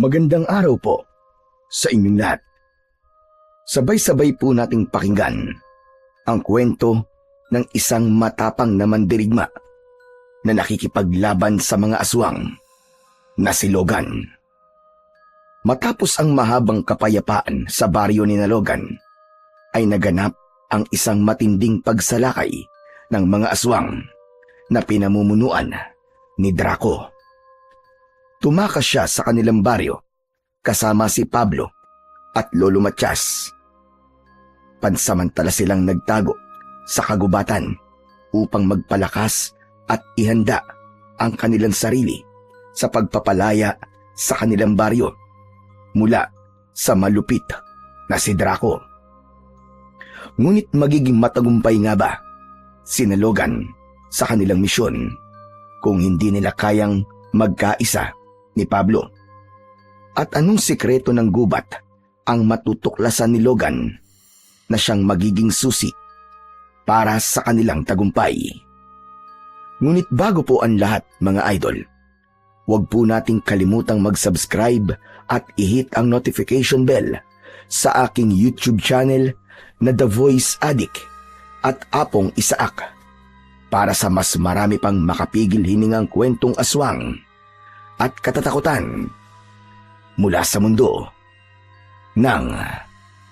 Magandang araw po sa inyong lahat. Sabay-sabay po nating pakinggan ang kwento ng isang matapang na mandirigma na nakikipaglaban sa mga aswang na si Logan. Matapos ang mahabang kapayapaan sa baryo ni Logan, ay naganap ang isang matinding pagsalakay ng mga aswang na pinamumunuan ni Draco. Tumakas siya sa kanilang baryo kasama si Pablo at Lolo Matias. Pansamantala silang nagtago sa kagubatan upang magpalakas at ihanda ang kanilang sarili sa pagpapalaya sa kanilang baryo mula sa malupit na si Draco. Ngunit magiging matagumpay nga ba si Logan sa kanilang misyon kung hindi nila kayang magkaisa ni Pablo? At anong sikreto ng gubat ang matutuklasan ni Logan na siyang magiging susi para sa kanilang tagumpay? Ngunit bago po ang lahat, mga idol, huwag po nating kalimutang mag-subscribe at i-hit ang notification bell sa aking YouTube channel na The Voice Addict at Apong Isaak para sa mas marami pang makapigil hiningang kwentong aswang at katatakutan mula sa mundo ng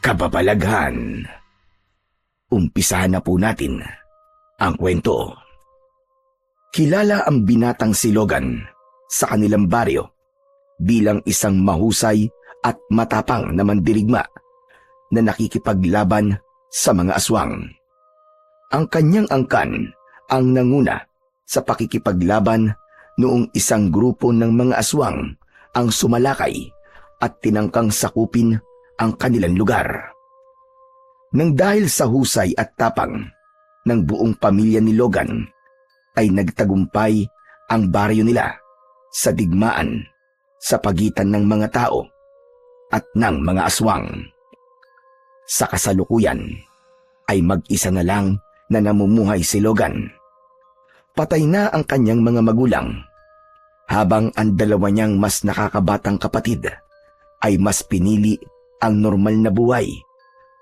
kababalaghan. Umpisahan na po natin ang kwento. Kilala ang binatang si Logan sa kanilang baryo bilang isang mahusay at matapang na mandirigma na nakikipaglaban sa mga aswang. Ang kanyang angkan ang nanguna sa pakikipaglaban noong isang grupo ng mga aswang ang sumalakay at tinangkang sakupin ang kanilang lugar. Nang dahil sa husay at tapang ng buong pamilya ni Logan, ay nagtagumpay ang baryo nila sa digmaan sa pagitan ng mga tao at ng mga aswang. Sa kasalukuyan ay mag-isa na lang na namumuhay si Logan. Patay na ang kanyang mga magulang, habang ang dalawa niyang mas nakakabatang kapatid ay mas pinili ang normal na buhay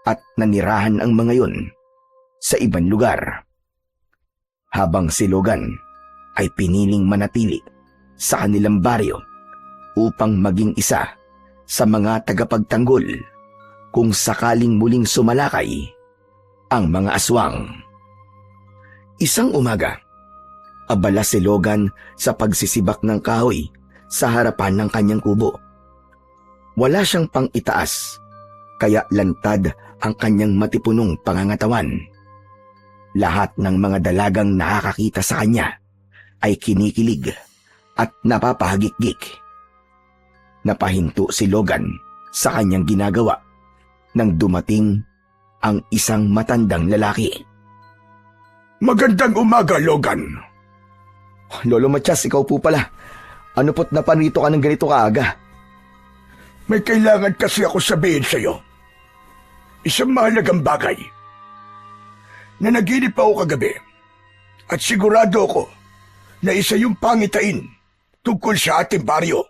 at nanirahan ang mga yon sa ibang lugar. Habang si Logan ay piniling manatili sa kanilang baryo upang maging isa sa mga tagapagtanggol kung sakaling muling sumalakay ang mga aswang. Isang umaga, abala si Logan sa pagsisibak ng kahoy sa harapan ng kanyang kubo. Wala siyang pang-itaas, kaya lantad ang kanyang matipunong pangangatawan. Lahat ng mga dalagang nakakakita sa kanya ay kinikilig at napapahagik-gik. Napahinto si Logan sa kanyang ginagawa nang dumating ang isang matandang lalaki. Magandang umaga, Logan. Lolo Matias, ikaw po pala. Ano po't napanrito ka ng ganito kaaga? May kailangan kasi ako sabihin sa iyo. Isang mahalagang bagay. Nanaginip ako kagabi at sigurado ako na isa yung pangitain tungkol sa ating baryo.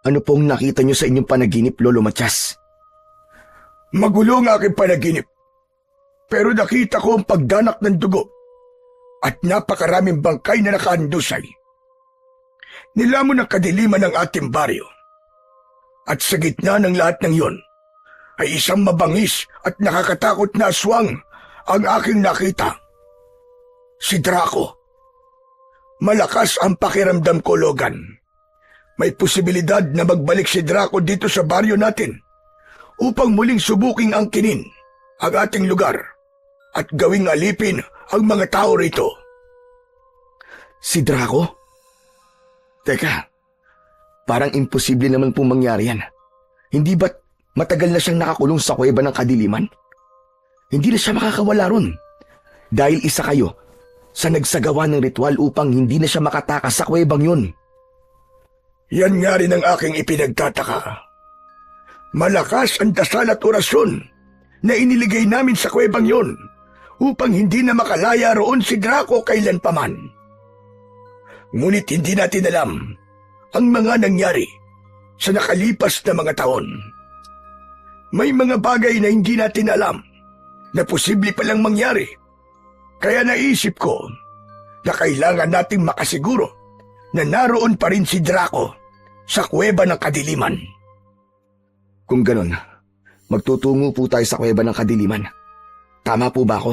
Ano pong nakita niyo sa inyong panaginip, Lolo Matias? Magulo ang aking panaginip, pero nakita ko ang pagdanak ng dugo at napakaraming bangkay na nakahandusay. Nilamon ang kadiliman ng ating baryo. At sa gitna ng lahat ng iyon, ay isang mabangis at nakakatakot na aswang ang aking nakita. Si Draco. Malakas ang pakiramdam ko, Logan. May posibilidad na magbalik si Draco dito sa baryo natin upang muling subuking angkinin ang ating lugar at gawing alipin ang mga tao rito. Si Draco? Teka, parang imposible naman pong mangyari yan. Hindi ba't matagal na siyang nakakulong sa kuweba ng kadiliman? Hindi na siya makakawala ron. Dahil isa kayo sa nagsagawa ng ritual upang hindi na siya makatakas sa kuwebang yun. Yan nga rin ang aking ipinagtataka. Malakas ang dasal at orasyon na iniligay namin sa kuwebang yun upang hindi na makalaya roon si Draco kailanpaman. Ngunit hindi natin alam ang mga nangyari sa nakalipas na mga taon. May mga bagay na hindi natin alam na posible palang mangyari. Kaya naisip ko na kailangan nating makasiguro na naroon pa rin si Draco sa kuweba ng kadiliman. Kung ganon, magtutungo po tayo sa kuweba ng kadiliman. Tama po ba ako?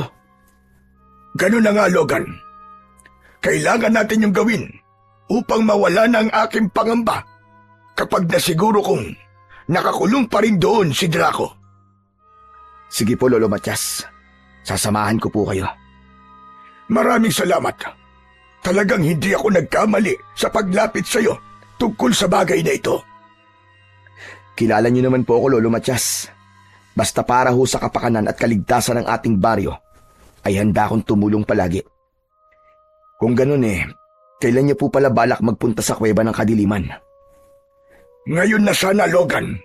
Ganun na nga, Logan. Kailangan natin yung gawin upang mawala na ang aking pangamba kapag nasiguro kong nakakulong pa rin doon si Draco. Sige po, Lolo Matias. Sasamahan ko po kayo. Maraming salamat. Talagang hindi ako nagkamali sa paglapit sa iyo tungkol sa bagay na ito. Kilala niyo naman po ako, Lolo Matias. Basta para ho sa kapakanan at kaligtasan ng ating baryo, ay handa akong tumulong palagi. Kung ganun kailan niyo po pala balak magpunta sa kuweba ng kadiliman? Ngayon na sana, Logan.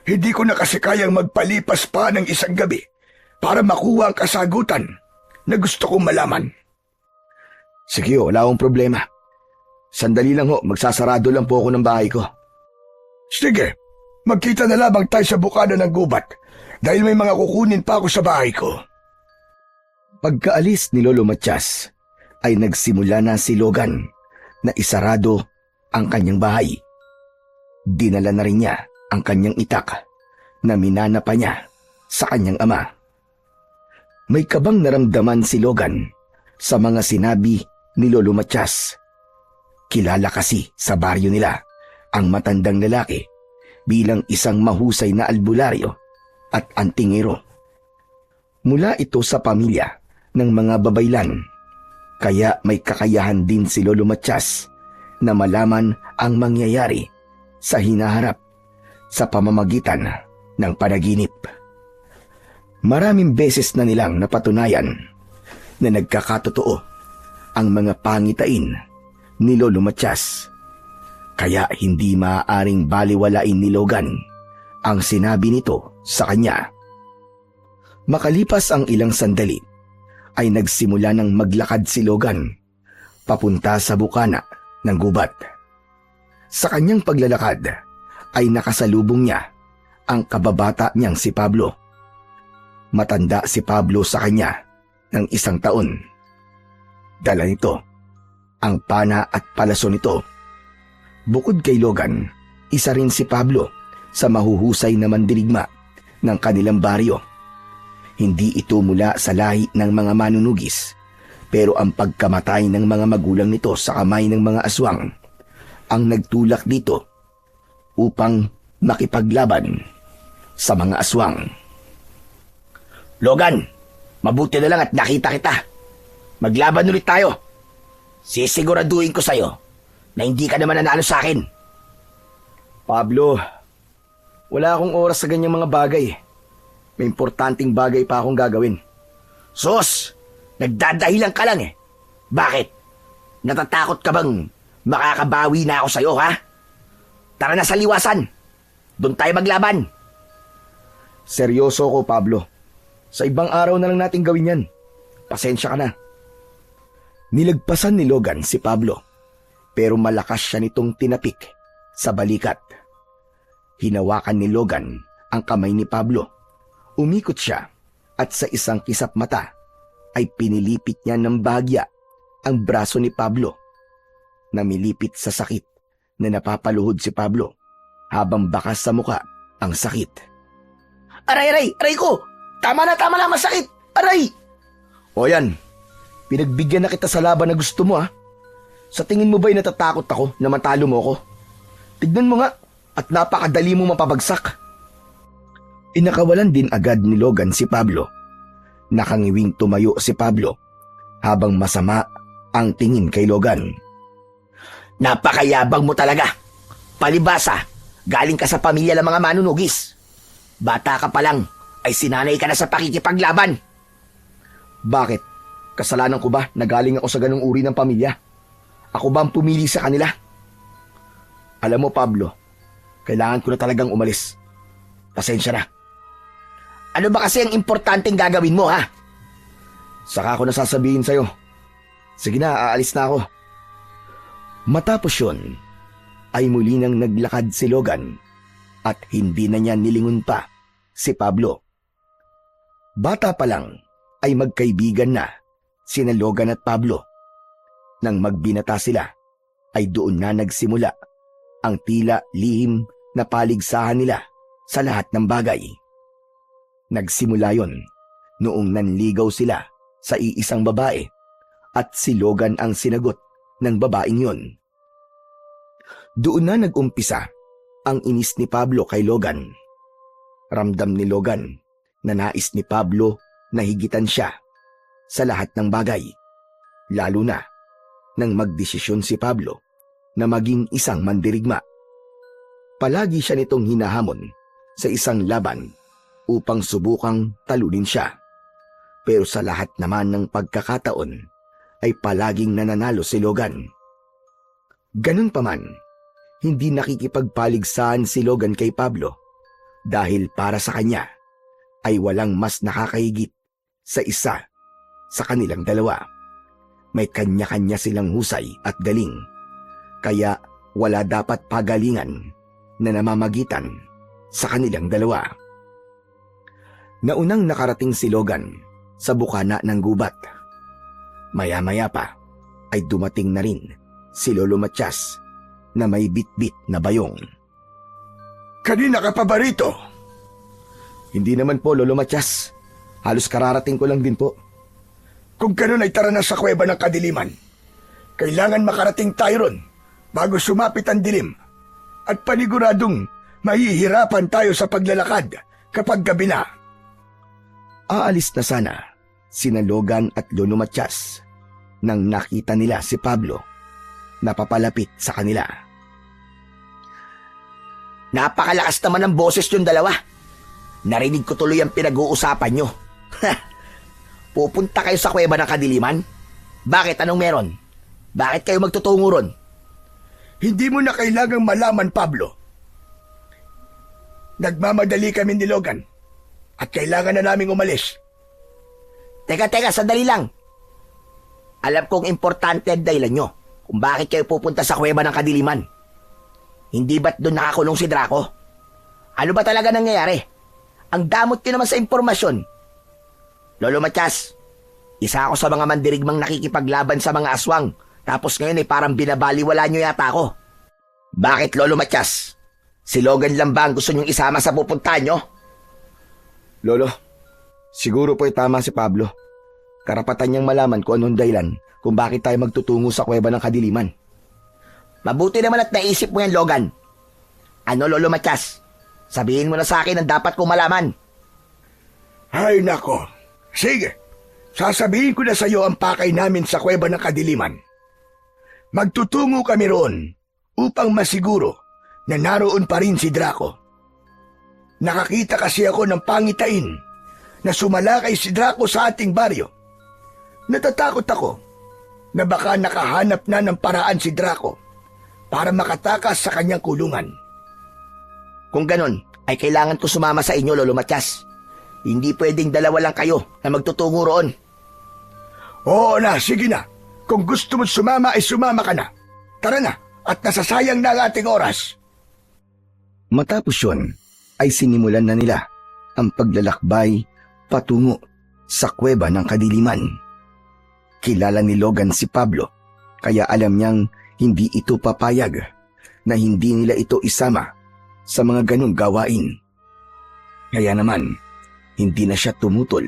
Hindi ko na kasi kayang magpalipas pa ng isang gabi para makuha ang kasagutan na gusto kong malaman. Sige wala akong problema. Sandali lang magsasarado lang po ako ng bahay ko. Sige, magkita na lamang tayo sa bukana ng gubat dahil may mga kukunin pa ako sa bahay ko. Pagkaalis ni Lolo Matias, ay nagsimula na si Logan na isarado ang kanyang bahay. Dinala na rin niya ang kanyang itak na minana pa niya sa kanyang ama. May kabang naramdaman si Logan sa mga sinabi ni Lolo Matias. Kilala kasi sa baryo nila ang matandang lalaki bilang isang mahusay na albularyo at antingero. Mula ito sa pamilya ng mga babaylan, kaya may kakayahan din si Lolo Matias na malaman ang mangyayari sa hinaharap sa pamamagitan ng panaginip. Maraming beses na nilang napatunayan na nagkakatotoo ang mga pangitain ni Lolo Matias, kaya hindi maaaring baliwalain ni Logan ang sinabi nito sa kanya. Makalipas ang ilang sandali, ay nagsimula ng maglakad si Logan papunta sa bukana ng gubat. Sa kanyang paglalakad ay nakasalubong niya ang kababata niyang si Pablo. Matanda si Pablo sa kanya ng 1 taon. Dala nito ang pana at palaso nito. Bukod kay Logan, isa rin si Pablo sa mahuhusay na mandirigma ng kanilang baryo. Hindi ito mula sa lahi ng mga manunugis, pero ang pagkamatay ng mga magulang nito sa kamay ng mga aswang ang nagtulak dito upang makipaglaban sa mga aswang. Logan, mabuti na lang at nakita kita. Maglaban ulit tayo. Sisiguraduhin ko sa'yo na hindi ka naman nanalo sa akin. Pablo, wala akong oras sa ganyang mga bagay. May importanteng bagay pa akong gagawin. Sus! Nagdadahilan ka lang Bakit? Natatakot ka bang makakabawi na ako sa'yo, ha? Tara na sa liwasan. Doon tayo maglaban. Seryoso ko, Pablo. Sa ibang araw na lang natin gawin yan. Pasensya ka na. Nilagpasan ni Logan si Pablo, pero malakas siya nitong tinapik sa balikat. Hinawakan ni Logan ang kamay ni Pablo. Umikot siya at sa isang kisap mata ay pinilipit niya ng bahagya ang braso ni Pablo. Namilipit sa sakit na napapaluhod si Pablo habang bakas sa muka ang sakit. Aray ko! Tama na, masakit! Aray! O yan, pinagbigyan na kita sa laban na gusto mo Sa tingin mo ba'y natatakot ako na matalo mo ako? Tignan mo nga at napakadali mo mapabagsak. Inakawalan din agad ni Logan si Pablo. Nakangiwing tumayo si Pablo habang masama ang tingin kay Logan. Napakayabang mo talaga. Palibasa, galing ka sa pamilya ng mga manunugis. Bata ka pa lang ay sinanay ka na sa pakikipaglaban. Bakit? Kasalanan ko ba na galing ako sa ganung uri ng pamilya? Ako ba ang pumili sa kanila? Alam mo, Pablo, kailangan ko na talagang umalis. Pasensya na. Ano ba kasi ang importanteng gagawin mo, ha? Saka ko nasasabihin sa'yo. Sige na, aalis na ako. Matapos yun, ay muli nang naglakad si Logan at hindi na niya nilingon pa si Pablo. Bata pa lang ay magkaibigan na sina Logan at Pablo. Nang magbinata sila ay doon na nagsimula ang tila lihim na paligsahan nila sa lahat ng bagay. Nagsimula yon noong nanligaw sila sa iisang babae at si Logan ang sinagot ng babaeng yon. Doon na nag-umpisa ang inis ni Pablo kay Logan. Ramdam ni Logan na nais ni Pablo na higitan siya sa lahat ng bagay, lalo na nang magdesisyon si Pablo na maging isang mandirigma. Palagi siya nitong hinahamon sa isang laban upang subukang talunin siya. Pero sa lahat naman ng pagkakataon ay palaging nananalo si Logan. Ganun pa man, hindi nakikipagpaligsahan si Logan kay Pablo dahil para sa kanya ay walang mas nakakahigit sa isa sa kanilang dalawa. May kanya-kanya silang husay at galing, kaya wala dapat pagalingan na namamagitan sa kanilang dalawa. Naunang nakarating si Logan sa bukana ng gubat. Maya-maya pa ay dumating na rin si Lolo Matias na may bit-bit na bayong. Kanina ka pa ba rito? Hindi naman po, Lolo Matias. Halos kararating ko lang din po. Kung ganun ay tara na sa kuweba ng kadiliman. Kailangan makarating tayo ron bago sumapit ang dilim. At paniguradong mahihirapan tayo sa paglalakad kapag gabi na. Aalis na sana sina Logan at Lolo Matias nang nakita nila si Pablo na papalapit sa kanila. Napakalakas naman ng boses yung dalawa. Narinig ko tuloy ang pinag-uusapan nyo. Pupunta kayo sa kuweba ng kadiliman? Bakit? Anong meron? Bakit kayo magtutungo ron? Hindi mo na kailangang malaman, Pablo. Nagmamadali kami ni Logan at kailangan na naming umalis. Teka, sandali lang. Alam kong importante ang dahilan nyo kung bakit kayo pupunta sa kuweba ng kadiliman. Hindi ba't doon nakakulong si Draco? Ano ba talaga nangyayari? Ang damot nyo naman sa impormasyon. Lolo Matias, isa ako sa mga mandirigmang nakikipaglaban sa mga aswang, tapos ngayon ay parang binabaliwala nyo yata ako. Bakit, Lolo Matias? Si Logan lang ba ang gusto nyong isama sa pupuntahan nyo? Lolo, siguro po ay tama si Pablo. Karapatan niyang malaman kung anong dahilan kung bakit tayo magtutungo sa kuweba ng kadiliman. Mabuti naman at naisip mo yan, Logan. Ano, Lolo Matias? Sabihin mo na sa akin ang dapat kong malaman. Ay nako. Sige, sasabihin ko na sa iyo ang pakay namin sa kuweba ng kadiliman. Magtutungo kami roon upang masiguro na naroon pa rin si Draco. Nakakita kasi ako ng pangitain na sumalakay si Draco sa ating baryo. Natatakot ako na baka nakahanap na ng paraan si Draco para makatakas sa kanyang kulungan. Kung ganon, ay kailangan ko sumama sa inyo, Lolo Matias. Hindi pwedeng dalawa lang kayo na magtutungo roon. Oo na, sige na. Kung gusto mo sumama ay sumama ka na. Tara na, at nasasayang na ang ating oras. Matapos yun, ay sinimulan na nila ang paglalakbay patungo sa kuweba ng kadiliman. Kilala ni Logan si Pablo, kaya alam niyang hindi ito papayag na hindi nila ito isama sa mga ganong gawain. Kaya naman, hindi na siya tumutol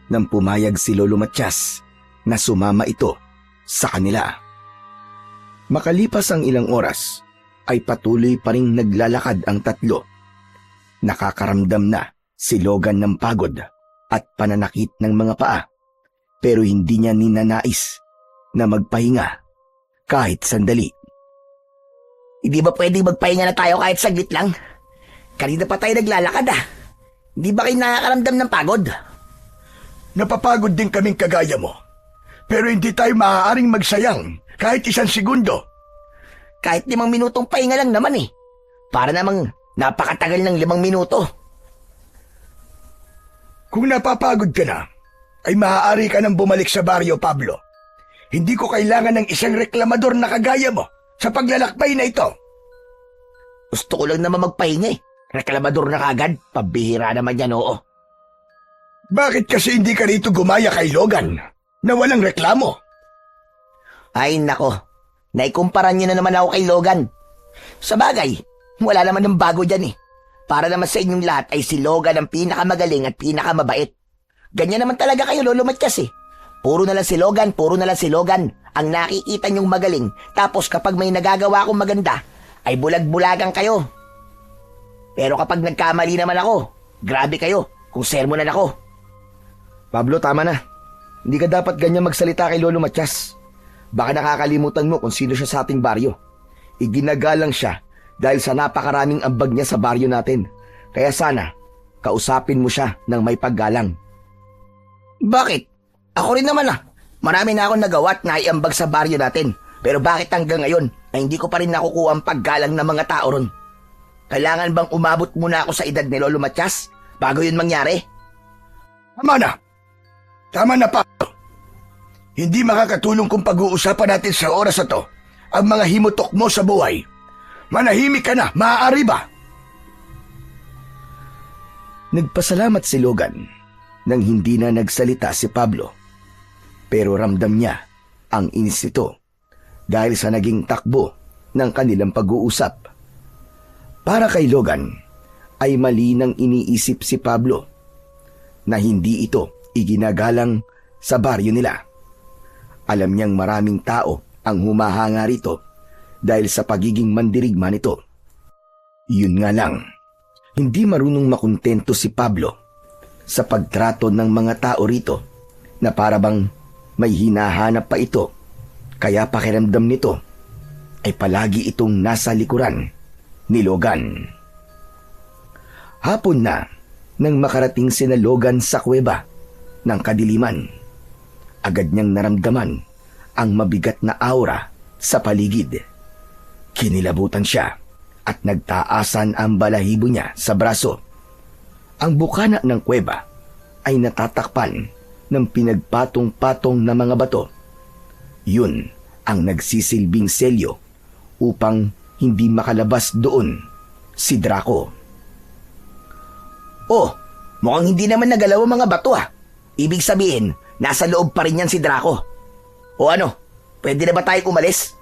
nang pumayag si Lolo Matias na sumama ito sa kanila. Makalipas ang ilang oras, ay patuloy pa ring naglalakad ang tatlo. Nakakaramdam na si Logan ng pagod at pananakit ng mga paa, pero hindi niya ninanais na magpahinga kahit sandali. Hindi ba pwedeng magpahinga na tayo kahit saglit lang? Kanina pa tayo naglalakad Hindi ba kayo nakakaramdam ng pagod? Napapagod din kaming kagaya mo. Pero hindi tayo maaaring magsayang kahit 1 segundo. Kahit 5 minutong pahinga lang naman Para namang napakatagal ng 5 minuto. Kung napapagod ka na, ay maaari ka nang bumalik sa baryo, Pablo. Hindi ko kailangan ng isang reklamador na kagaya mo sa paglalakbay na ito. Gusto ko lang naman magpahinga eh. Reklamador na kagad. Pabihira naman yan, oo. Bakit kasi hindi ka rito gumaya kay Logan na walang reklamo? Ay nako, naikumpara niyo na naman ako kay Logan. Sa bagay, wala naman ng bago dyan eh. Para naman sa inyong lahat ay si Logan ang pinakamagaling at pinakamabait. Ganyan naman talaga kayo, Lolo Matiyas eh. Puro na lang si Logan, puro na lang si Logan ang nakikita niyong magaling. Tapos kapag may nagagawa akong maganda, ay bulag-bulagan kayo. Pero kapag nagkamali naman ako, grabe kayo kung sermonan ako. Pablo, tama na. Hindi ka dapat ganyan magsalita kay Lolo Matias. Baka nakakalimutan mo kung sino siya sa ating baryo. Iginagalang siya dahil sa napakaraming ambag niya sa baryo natin. Kaya sana, kausapin mo siya ng may paggalang. Bakit? Ako rin naman ah. Marami na akong nagawa at naiambag sa baryo natin. Pero bakit hanggang ngayon ay hindi ko pa rin nakukuha ang paggalang ng mga tao ron? Kailangan bang umabot muna ako sa edad ni Lolo Matias bago yun mangyari? Tama na. Tama na, Pablo. Hindi makakatulong kung pag-uusapan natin sa oras na to ang mga himutok mo sa buhay. Manahimik ka na, maaari ba? Nagpasalamat si Logan nang hindi na nagsalita si Pablo. Pero ramdam niya ang inis nito dahil sa naging takbo ng kanilang pag-uusap. Para kay Logan ay mali nang iniisip si Pablo na hindi ito iginagalang sa baryo nila. Alam niyang maraming tao ang humahanga rito dahil sa pagiging mandirigma nito. Yun nga lang, hindi marunong makontento si Pablo sa pagtrato ng mga tao rito na parabang may hinahanap pa ito, kaya pakiramdam nito ay palagi itong nasa likuran ni Logan. Hapon na nang makarating sina Logan sa kuweba ng kadiliman. Agad niyang naramdaman ang mabigat na aura sa paligid. Kinilabutan siya at nagtaasan ang balahibo niya sa braso. Ang bukana ng kuweba ay natatakpan ng pinagpatong-patong na mga bato. Yun ang nagsisilbing selyo upang hindi makalabas doon si Draco. Oh, mukhang hindi naman nagalaw ang mga bato ah. Ibig sabihin, nasa loob pa rin yan si Draco. O ano, pwede na ba tayong umalis?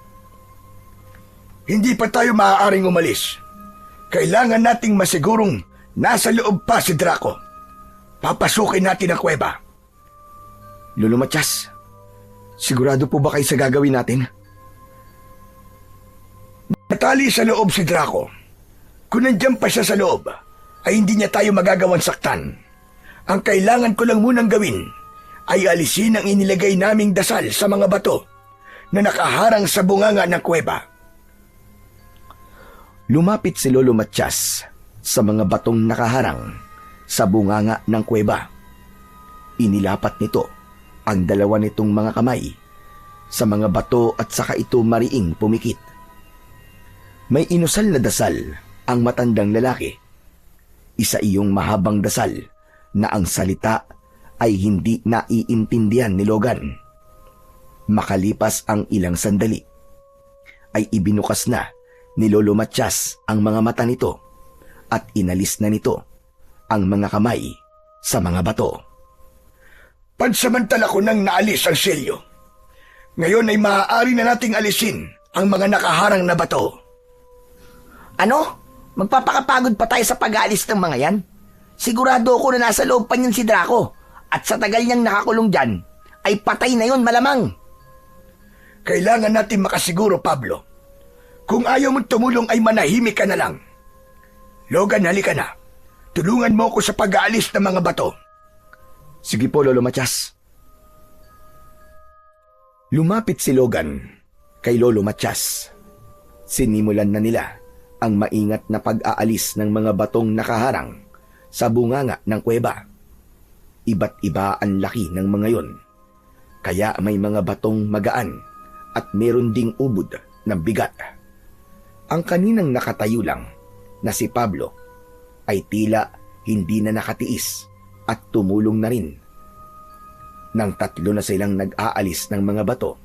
Hindi pa tayo maaaring umalis. Kailangan nating masigurong nasa loob pa si Draco. Papasukin natin ang kuweba. Lolo Matias, sigurado po ba kayo sa gagawin natin? Natali sa loob si Draco. Kung nandiyan pa siya sa loob, ay hindi niya tayo magagawang saktan. Ang kailangan ko lang munang gawin ay alisin ang inilagay naming dasal sa mga bato na nakaharang sa bunganga ng kuweba. Lumapit si Lolo Matias sa mga batong nakaharang sa bunganga ng kuweba. Inilapat nito ang dalawa nitong mga kamay sa mga bato at saka ito mariing pumikit. May inusal na dasal ang matandang lalaki. Isa iyong mahabang dasal na ang salita ay hindi naiintindihan ni Logan. Makalipas ang ilang sandali, ay ibinukas na ni Lolo Matias ang mga mata nito at inalis na nito ang mga kamay sa mga bato. Pansamantala ko nang naalis ang selyo. Ngayon ay maaari na nating alisin ang mga nakaharang na bato. Ano? Magpapakapagod pa tayo sa pag-aalis ng mga yan? Sigurado ako na nasa loob pa niyan si Draco at sa tagal niyang nakakulong dyan, ay patay na yon malamang. Kailangan natin makasiguro, Pablo. Kung ayaw mong tumulong ay manahimik ka na lang. Logan, halika na. Tulungan mo ko sa pag-aalis ng mga bato. Sige po, Lolo Matias. Lumapit si Logan kay Lolo Matias. Sinimulan na nila ang maingat na pag-aalis ng mga batong nakaharang sa bunganga ng kuweba. Iba't iba ang laki ng mga yon. Kaya may mga batong magaan at meron ding ubod na bigat. Ang kaninang nakatayo lang na si Pablo ay tila hindi na nakatiis at tumulong na rin. Nang tatlo na silang nag-aalis ng mga bato,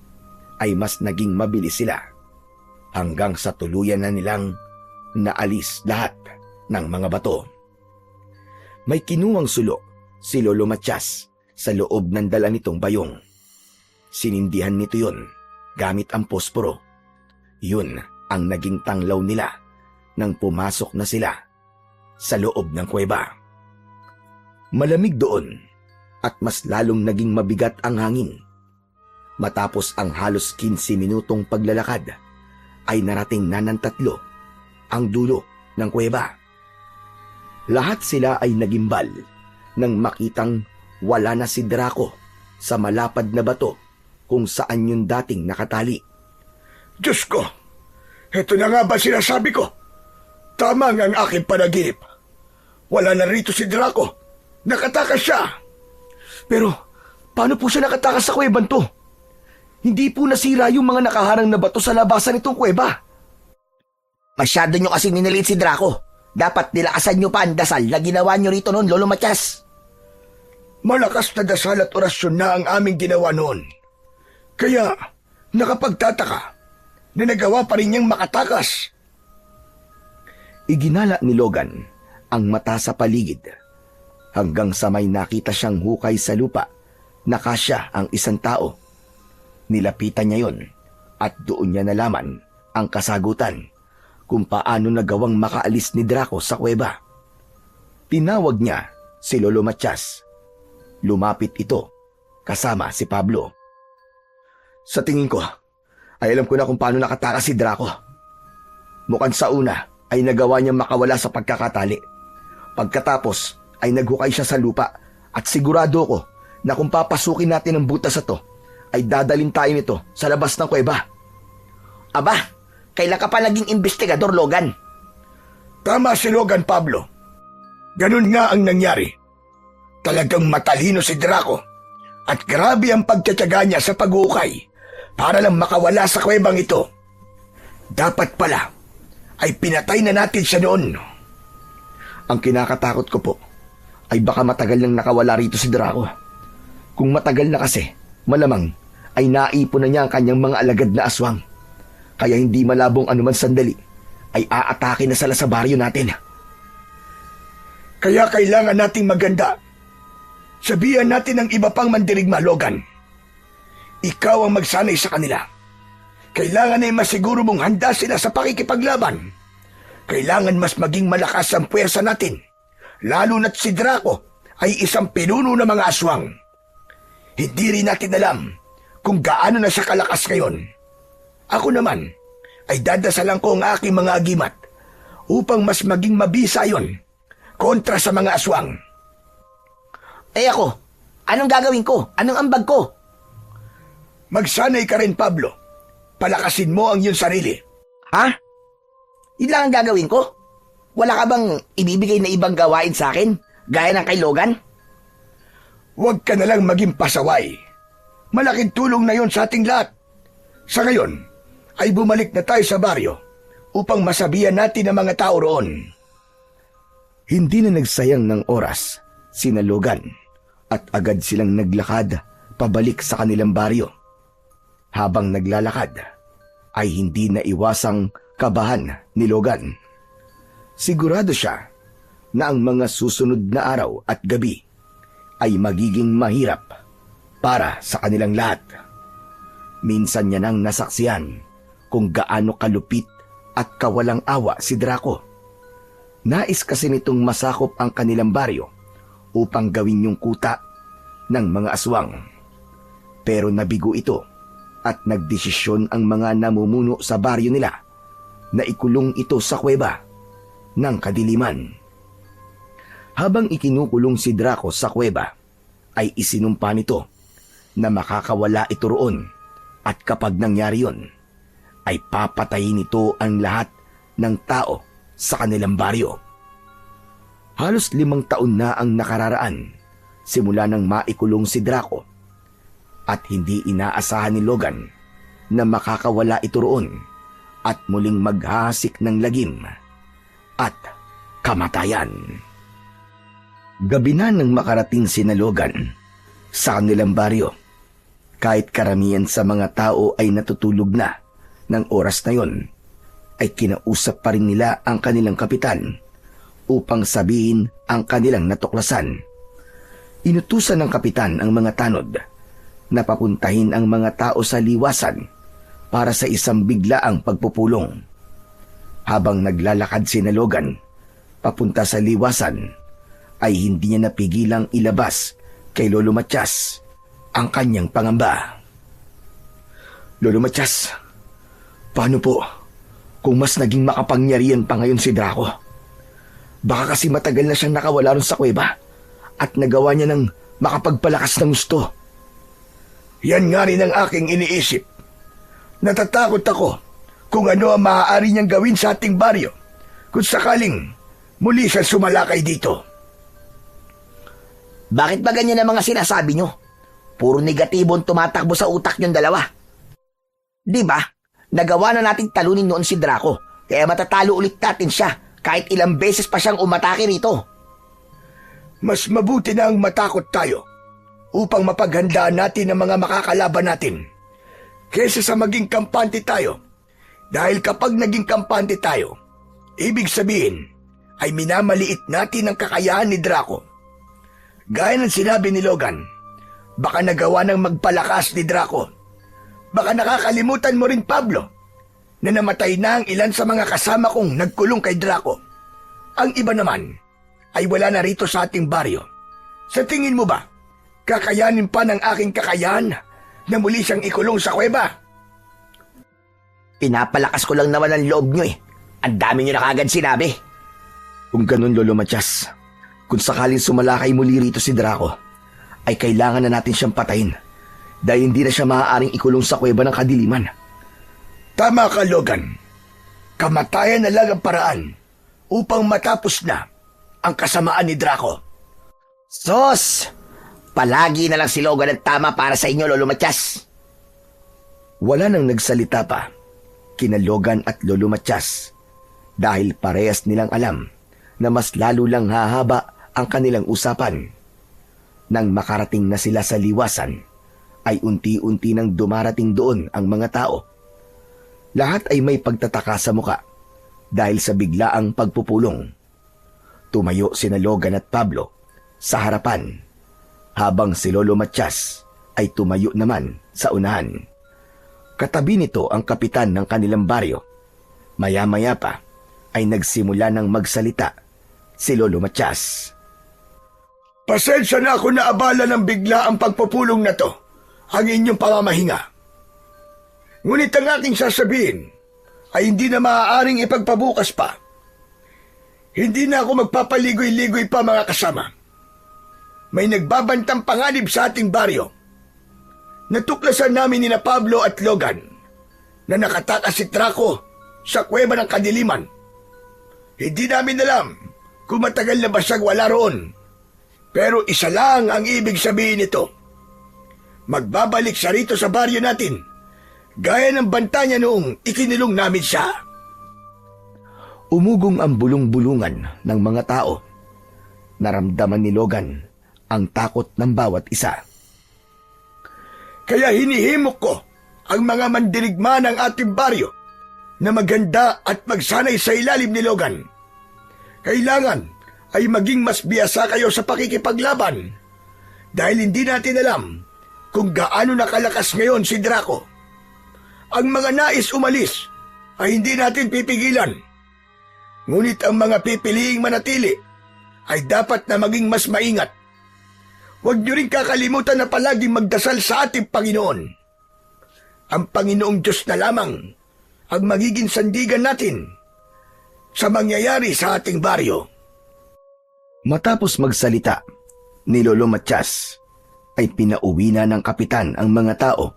ay mas naging mabilis sila hanggang sa tuluyan na nilang naalis lahat ng mga bato. May kinuwang sulo si Lolo Matias sa loob ng dala nitong bayong. Sinindihan nito yon gamit ang posporo. Yun ang naging tanglaw nila nang pumasok na sila sa loob ng kuweba. Malamig doon at mas lalong naging mabigat ang hangin. Matapos ang halos 15 minutong paglalakad, ay narating na ng tatlo ang dulo ng kuweba. Lahat sila ay nagimbal nang makitang wala na si Draco sa malapad na bato kung saan yung dating nakatali. Diyos ko! Ito na nga ba sinasabi ko? Tama nga ang aking panaginip. Wala na rito si Draco. Nakatakas siya. Pero paano po siya nakatakas sa kuweban to? Hindi po nasira yung mga nakaharang na bato sa labasan nitong kuweba. Masyado nyo kasi minaliit si Draco. Dapat nilakasan nyo pa ang dasal na ginawa nyo rito noon, Lolo Matias. Malakas na dasal at orasyon na ang aming ginawa noon. Kaya nakapagtataka na nagawa pa rin niyang makatakas. Iginala ni Logan ang mata sa paligid hanggang sa may nakita siyang hukay sa lupa na kasya ang isang tao. Nilapitan niya yon at doon niya nalaman ang kasagutan kung paano nagawang makaalis ni Draco sa kuweba. Tinawag niya si Lolo Matias. Lumapit ito kasama si Pablo. Sa tingin ko, ay alam ko na kung paano nakatakas si Draco. Mukhang sa una ay nagawa niyang makawala sa pagkakatali. Pagkatapos ay naghukay siya sa lupa at sigurado ko na kung papasukin natin ang butas na to, ay dadalhin tayo nito sa labas ng kuweba. Aba, kailan ka pa naging investigador, Logan? Tama si Logan, Pablo. Ganun nga ang nangyari. Talagang matalino si Draco at grabe ang pagtitiyaga niya sa pag-uukay para lang makawala sa kuwebang ito. Dapat pala ay pinatay na natin siya noon. Ang kinakatakot ko po ay baka matagal nang nakawala rito si Draco. Kung matagal na kasi, malamang ay naipon na niya ang kanyang mga alagad na aswang. Kaya hindi malabong anuman sandali ay aatake na sila sa baryo natin. Kaya kailangan nating maganda. Sabihan natin ang iba pang mandirigma, Logan. Ikaw ang magsanay sa kanila. Kailangan ay masiguro mong handa sila sa pakikipaglaban. Kailangan mas maging malakas ang puwersa natin, lalo na't si Draco ay isang pinuno ng mga aswang. Hindi rin natin alam kung gaano na siya kalakas ngayon. Ako naman ay dadasalan ko ang aking mga agimat upang mas maging mabisa yon kontra sa mga aswang. Eh ako, anong gagawin ko? Anong ambag ko? Magsanay ka rin, Pablo. Palakasin mo ang iyong sarili. Ha? Yun lang ang gagawin ko? Wala ka bang ibibigay na ibang gawain sa akin? Gaya ng kay Logan? Huwag ka na lang maging pasaway. Malaking tulong na yon sa ating lahat. Sa ngayon, ay bumalik na tayo sa baryo upang masabihan natin ang mga tao roon. Hindi na nagsayang ng oras sina Logan at agad silang naglakad pabalik sa kanilang baryo. Habang naglalakad, ay hindi na iwasang kabahan ni Logan. Sigurado siya na ang mga susunod na araw at gabi ay magiging mahirap para sa kanilang lahat. Minsan niya nang nasaksiyan kung gaano kalupit at kawalang awa si Draco. Nais kasi nitong masakop ang kanilang baryo upang gawin yung kuta ng mga aswang. Pero nabigo ito at nagdesisyon ang mga namumuno sa baryo nila na ikulong ito sa kuweba ng kadiliman. Habang ikinukulong si Draco sa kuweba, ay isinumpa nito na makakawala ito roon at kapag nangyari yon, ay papatayin nito ang lahat ng tao sa kanilang baryo. Halos 5 taon na ang nakararaan simula nang maikulong si Draco at hindi inaasahan ni Logan na makakawala ito roon at muling maghahasik ng lagim at kamatayan. Gabi na nang makarating sina Logan sa kanilang baryo. Kahit karamihan sa mga tao ay natutulog na ng oras na yon, ay kinausap pa rin nila ang kanilang kapitan upang sabihin ang kanilang natuklasan. Inutusan ng kapitan ang mga tanod na papuntahin ang mga tao sa liwasan para sa isang biglaang pagpupulong. Habang naglalakad si Logan papunta sa liwasan, ay hindi niya napigilang ilabas kay Lolo Matias ang kanyang pangamba. Lolo Matias, paano po kung mas naging makapangyarihan pa ngayon si Draco? Baka kasi matagal na siyang nakawala ron sa kuweba at nagawa niya ng makapagpalakas ng gusto. Yan nga rin ang aking iniisip. Natatakot ako kung ano ang maaari niyang gawin sa ating baryo kung sakaling muli siya sumalakay dito. Bakit ba ganyan ang mga sinasabi nyo? Puro negatibo ang tumatakbo sa utak nyong dalawa. Di ba? Nagawa na nating talunin noon si Draco, kaya matatalo ulit natin siya kahit ilang beses pa siyang umatake rito. Mas mabuti na ang matakot tayo upang mapaghandaan natin ang mga makakalaban natin kesa sa maging kampante tayo. Dahil kapag naging kampante tayo, ibig sabihin ay minamaliit natin ang kakayahan ni Draco. Gaya ng sinabi ni Logan, baka nagawa ng magpalakas ni Draco. Baka nakakalimutan mo rin, Pablo, na namatay na ang ilan sa mga kasama kong nagkulong kay Draco. Ang iba naman ay wala na rito sa ating baryo. Sa tingin mo ba, kakayanin pa ng aking kakayahan na muli siyang ikulong sa kuweba? Pinapalakas ko lang naman ang loob nyo eh. Ang dami nyo na kagad sinabi. Kung ganun, Lolo Matias, kung sakaling sumalakay muli rito si Draco, ay kailangan na natin siyang patayin dahil hindi na siya maaaring ikulong sa kuweba ng kadiliman. Tama ka, Logan. Kamatayan na lang ang paraan upang matapos na ang kasamaan ni Draco. Sos! Palagi na lang si Logan ang tama para sa inyo, Lolo Matias. Wala nang nagsalita pa kina Logan at Lolo Matias dahil parehas nilang alam na mas lalo lang hahaba ang kanilang usapan. Nang makarating na sila sa liwasan, ay unti-unti nang dumarating doon ang mga tao. Lahat ay may pagtataka sa muka dahil sa biglaang pagpupulong. Tumayo sina Logan at Pablo sa harapan, habang si Lolo Matias ay tumayo naman sa unahan. Katabi nito ang kapitan ng kanilang baryo. Maya-maya pa ay nagsimula ng magsalita si Lolo Matias. Pasensya na ako na abala ng bigla ang pagpupulong na to, ang inyong pamamahinga. Ngunit ang aking sasabihin ay hindi na maaaring ipagpabukas pa. Hindi na ako magpapaligoy-ligoy pa, mga kasama. May nagbabantang panganib sa ating baryo. Natuklasan namin ni Pablo at Logan na nakatakas si Draco sa kuweba ng kadiliman. Hindi namin alam kung matagal na ba siyang wala roon. Pero isa lang ang ibig sabihin nito. Magbabalik siya rito sa baryo natin, gaya ng banta niya noong ikinulong namin siya. Umugong ang bulong-bulungan ng mga tao. Naramdaman ni Logan ang takot ng bawat isa. Kaya hinihimok ko ang mga mandirigma ng ating baryo na maganda at magsanay sa ilalim ni Logan. Kailangan ay maging mas biyasa kayo sa pakikipaglaban dahil hindi natin alam kung gaano nakalakas ngayon si Draco. Ang mga nais umalis ay hindi natin pipigilan. Ngunit ang mga pipiliing manatili ay dapat na maging mas maingat. Huwag niyo rin kakalimutan na palaging magdasal sa ating Panginoon. Ang Panginoong Diyos na lamang ang magiging sandigan natin sa mangyayari sa ating baryo. Matapos magsalita ni Lolo Matias, ay pinauwi na ng kapitan ang mga tao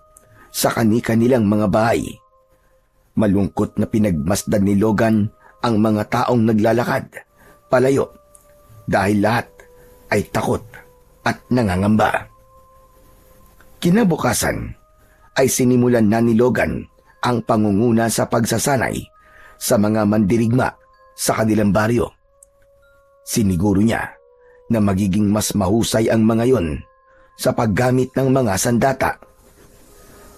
sa kani-kanilang mga bahay. Malungkot na pinagmasdan ni Logan ang mga taong naglalakad palayo dahil lahat ay takot at nangangamba. Kinabukasan ay sinimulan na ni Logan ang pangunguna sa pagsasanay sa mga mandirigma sa kanilang baryo. Siniguro niya na magiging mas mahusay ang mga yon sa paggamit ng mga sandata.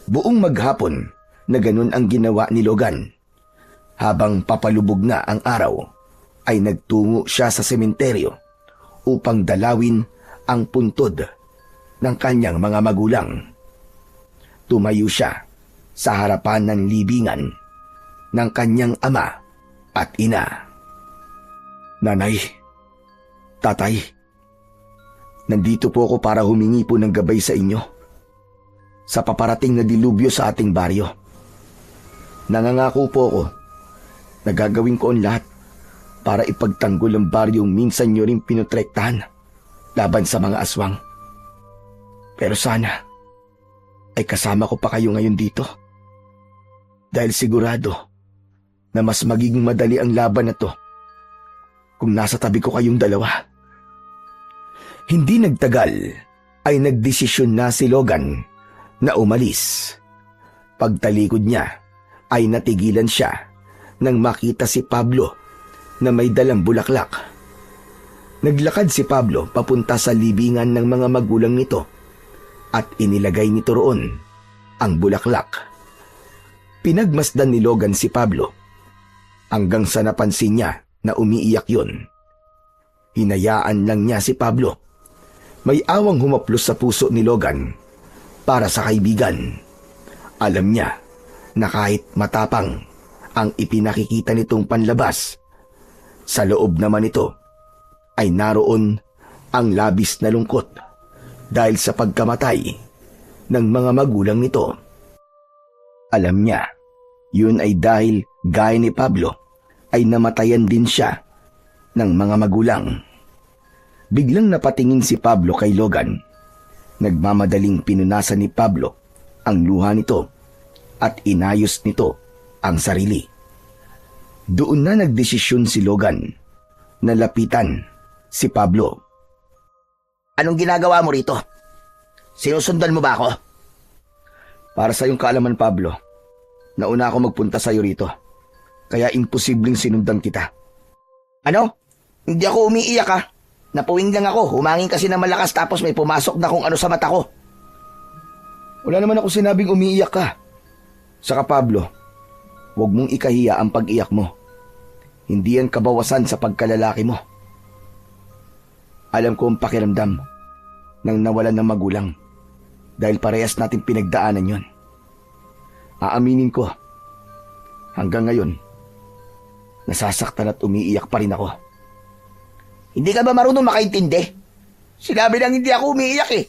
Buong maghapon na ganun ang ginawa ni Logan. Habang papalubog na ang araw, ay nagtungo siya sa sementeryo upang dalawin ang puntod ng kanyang mga magulang. Tumayo siya sa harapan ng libingan ng kanyang ama at ina. Nanay, tatay, nandito po ako para humingi po ng gabay sa inyo sa paparating na dilubyo sa ating baryo. Nangangako po ako na gagawin ko ang lahat para ipagtanggol ang baryong minsan nyo rin pinutrektahan laban sa mga aswang. Pero sana ay kasama ko pa kayo ngayon dito. Dahil sigurado na mas magiging madali ang laban na to kung nasa tabi ko kayong dalawa. Hindi nagtagal ay nagdesisyon na si Logan na umalis. Pagtalikod niya ay natigilan siya nang makita si Pablo na may dalang bulaklak. Naglakad si Pablo papunta sa libingan ng mga magulang nito at inilagay nito roon ang bulaklak. Pinagmasdan ni Logan si Pablo hanggang sa napansin niya na umiiyak yun. Hinayaan lang niya si Pablo. May awang humaplos sa puso ni Logan para sa kaibigan. Alam niya na kahit matapang ang ipinakikita nitong panlabas, sa loob naman ito ay naroon ang labis na lungkot dahil sa pagkamatay ng mga magulang nito. Alam niya, yun ay dahil gaya ni Pablo ay namatayan din siya ng mga magulang. Biglang napatingin si Pablo kay Logan. Nagmamadaling pinunasan ni Pablo ang luha nito at inayos nito ang sarili. Doon na nagdesisyon si Logan na lapitan si Pablo. Anong ginagawa mo rito? Sinusundan mo ba ako? Para sa iyong kaalaman, Pablo, nauna ako magpunta sa iyo rito. Kaya imposibleng sinundan kita. Ano? Hindi ako umiiyak ha. Napuwing lang ako. Humangin kasi ng malakas tapos may pumasok na kung ano sa mata ko. Wala naman ako sinabing umiiyak ka. Saka Pablo, huwag mong ikahiya ang pag-iyak mo. Hindi yan kabawasan sa pagkalalaki mo. Alam ko ang pakiramdam ng nawalan ng magulang dahil parehas natin pinagdaanan yon. Aaminin ko, hanggang ngayon, nasasaktan at umiiyak pa rin ako. Hindi ka ba marunong makaintindi? Sinabi lang hindi ako umiiyak eh.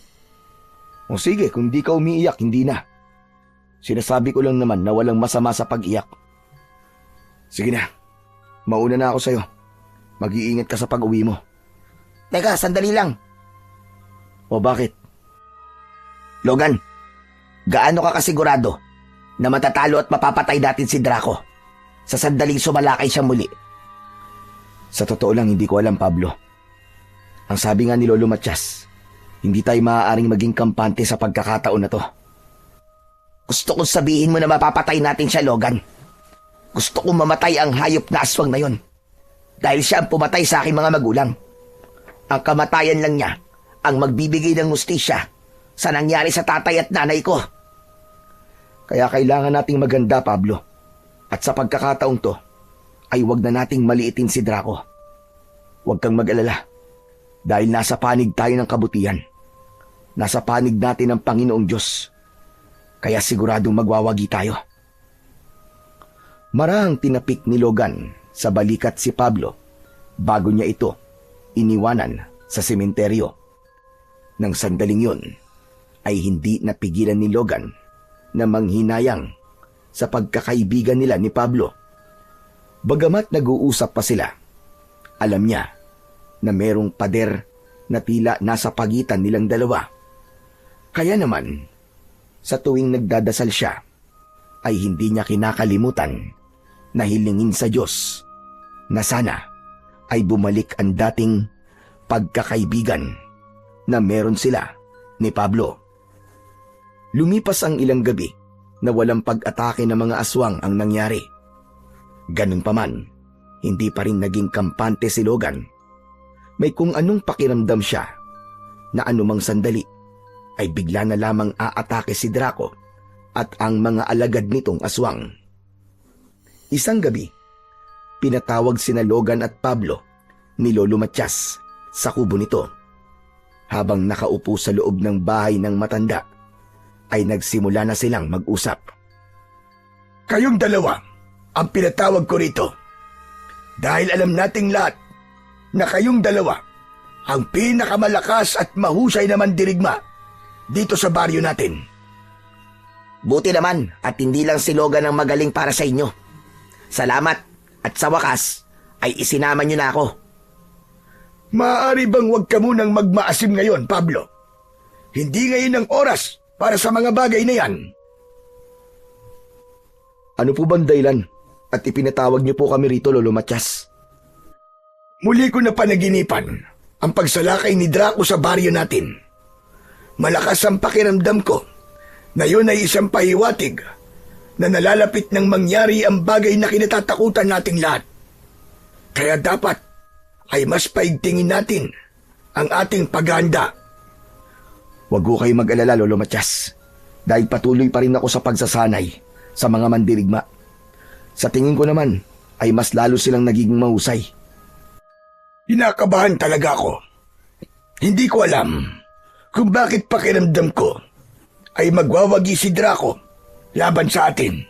O sige, kung di ka umiiyak, hindi na. Sinasabi ko lang naman na walang masama sa pag-iyak. Sige na, mauna na ako sa'yo. Mag-iingat ka sa pag-uwi mo. Teka, sandali lang. O bakit? Logan, gaano ka kasigurado na matatalo at mapapatay natin si Draco sa sandaling sumalakay siya muli? Sa totoo lang, hindi ko alam, Pablo. Ang sabi nga ni Lolo Matias, hindi tayo maaaring maging kampante sa pagkakataon na to. Gusto kong sabihin mo na mapapatay natin siya, Logan. Gusto kong mamatay ang hayop na aswang na yon. Dahil siya ang pumatay sa aking mga magulang. Ang kamatayan lang niya ang magbibigay ng hustisya sa nangyari sa tatay at nanay ko. Kaya kailangan nating maganda, Pablo. At sa pagkakataong to, ay wag na nating maliitin si Draco. Huwag kang mag-alala. Dahil nasa panig tayo ng kabutihan. Nasa panig natin ang Panginoong Diyos. Kaya siguradong magwawagi tayo. Marahang tinapik ni Logan sa balikat si Pablo bago niya ito iniwanan sa sementeryo. Nang sandaling yun, ay hindi napigilan ni Logan na manghinayang sa pagkakaibigan nila ni Pablo. Bagamat nag-uusap pa sila, alam niya na merong pader na tila nasa pagitan nilang dalawa. Kaya naman, sa tuwing nagdadasal siya, ay hindi niya kinakalimutan na hilingin sa Diyos na sana ay bumalik ang dating pagkakaibigan na meron sila ni Pablo. Lumipas ang ilang gabi na walang pag-atake ng mga aswang ang nangyari. Ganun pa man, hindi pa rin naging kampante si Logan. May kung anong pakiramdam siya na anumang sandali ay bigla na lamang aatake si Draco at ang mga alagad nitong aswang. Isang gabi, pinatawag sina Logan at Pablo ni Lolo Matias sa kubo nito. Habang nakaupo sa loob ng bahay ng matanda, ay nagsimula na silang mag-usap. Kayong dalawa ang pinatawag ko rito. Dahil alam nating lahat na kayong dalawa ang pinakamalakas at mahusay na mandirigma dito sa baryo natin. Buti naman at hindi lang si Logan ang magaling para sa inyo. Salamat at sa wakas ay isinama nyo na ako. Maaari bang huwag ka munang magmaasim ngayon, Pablo? Hindi ngayon ang oras para sa mga bagay na yan. Ano po bang dahilan at ipinatawag niyo po kami rito, Lolo Matias? Muli ko na panaginipan ang pagsalakay ni Draco sa baryo natin. Malakas ang pakiramdam ko na yun ay isang pahiwatig na nalalapit ng mangyari ang bagay na kinatatakutan nating lahat. Kaya dapat ay mas paigtingin natin ang ating paghahanda. Huwag ko kayo mag-alala, Lolo Matias, dahil patuloy pa rin ako sa pagsasanay sa mga mandirigma. Sa tingin ko naman ay mas lalo silang nagiging mahusay. Kinakabahan talaga ako. Hindi ko alam kung bakit pakiramdam ko ay magwawagi si Draco laban sa atin.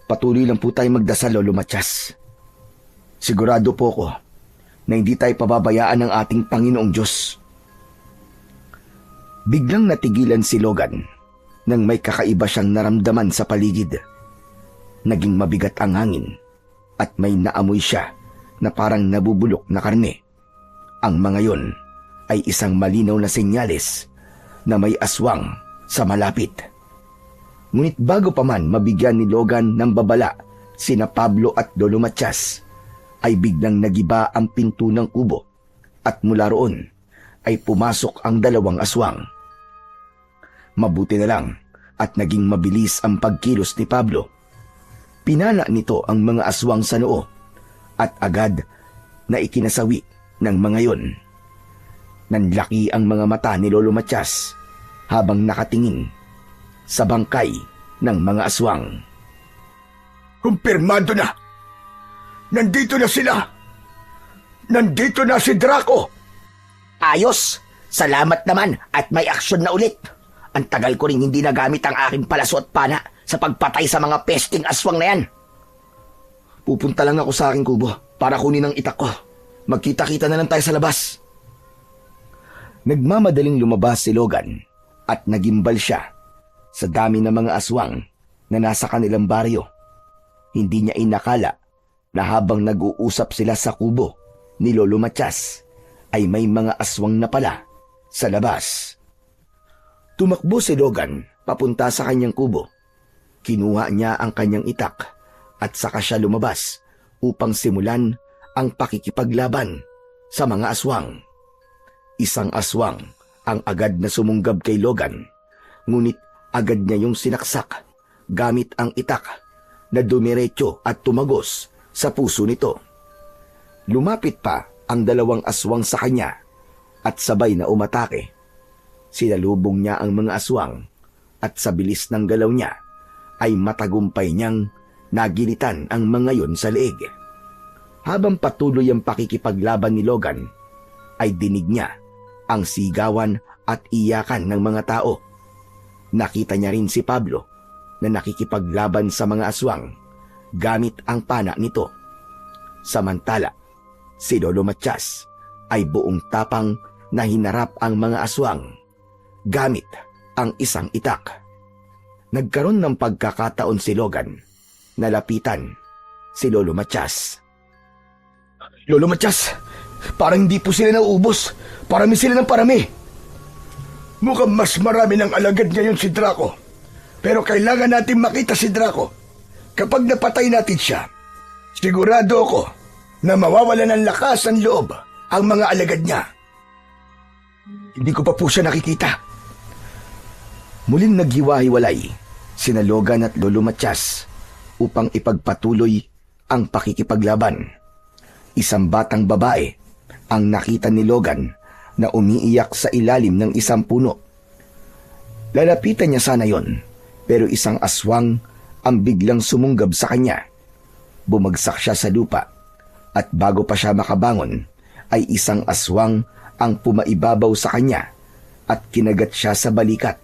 Patuloy lang po tayo magdasal, Lolo Matias. Sigurado po ko na hindi tayo pababayaan ng ating Panginoong Diyos. Biglang natigilan si Logan nang may kakaiba siyang naramdaman sa paligid. Naging mabigat ang hangin at may naamoy siya na parang nabubulok na karne. Ang mga yon ay isang malinaw na senyales na may aswang sa malapit. Ngunit bago pa man mabigyan ni Logan ng babala sina Pablo at Lolo Matias, ay biglang nagiba ang pinto ng kubo at mula roon ay pumasok ang dalawang aswang. Mabuti na lang at naging mabilis ang pagkilos ni Pablo. Pinala nito ang mga aswang sa noo at agad na ikinasawi ng mga yon. Nanlaki ang mga mata ni Lolo Matias habang nakatingin sa bangkay ng mga aswang. Kumpirmado na! Nandito na sila! Nandito na si Draco! Ayos! Salamat naman at may aksyon na ulit. Ang tagal ko rin hindi nagamit ang aking palaso at pana sa pagpatay sa mga pesting aswang na yan. Pupunta lang ako sa aking kubo para kunin ang itak ko. Magkita-kita na lang tayo sa labas. Nagmamadaling lumabas si Logan at nagimbal siya sa dami ng mga aswang na nasa kanilang baryo. Hindi niya inakala na habang nag-uusap sila sa kubo ni Lolo Matias ay may mga aswang na pala sa labas. Tumakbo si Logan papunta sa kanyang kubo. Kinuha niya ang kanyang itak at saka siya lumabas upang simulan ang pakikipaglaban sa mga aswang. Isang aswang ang agad na sumunggab kay Logan, ngunit agad niya yung sinaksak gamit ang itak na dumiretso at tumagos sa puso nito. Lumapit pa ang dalawang aswang sa kanya at sabay na umatake. Sinalubong niya ang mga aswang at sa bilis ng galaw niya ay matagumpay niyang nagilitan ang mga yon sa leeg. Habang patuloy ang pakikipaglaban ni Logan, ay dinig niya ang sigawan at iyakan ng mga tao. Nakita niya rin si Pablo na nakikipaglaban sa mga aswang gamit ang pana nito. Samantala, si Lolo Matias ay buong tapang na hinarap ang mga aswang gamit ang isang itak. Nagkaroon ng pagkakataon si Logan na lapitan si Lolo Matias. Lolo Matias, parang hindi po sila nauubos. Parami sila ng parami. Mukhang mas marami ng alagad ngayon si Draco. Pero kailangan natin makita si Draco. Kapag napatay natin siya, sigurado ako na mawawala ng lakas ang loob ang mga alagad niya. Hindi ko pa po siya nakikita. Muling naghiwa-hiwalay sina Logan at Lolo Matias upang ipagpatuloy ang pakikipaglaban. Isang batang babae ang nakita ni Logan na umiiyak sa ilalim ng isang puno. Lalapitan niya sana yon, pero isang aswang ang biglang sumunggab sa kanya. Bumagsak siya sa lupa at bago pa siya makabangon ay isang aswang ang pumaibabaw sa kanya at kinagat siya sa balikat.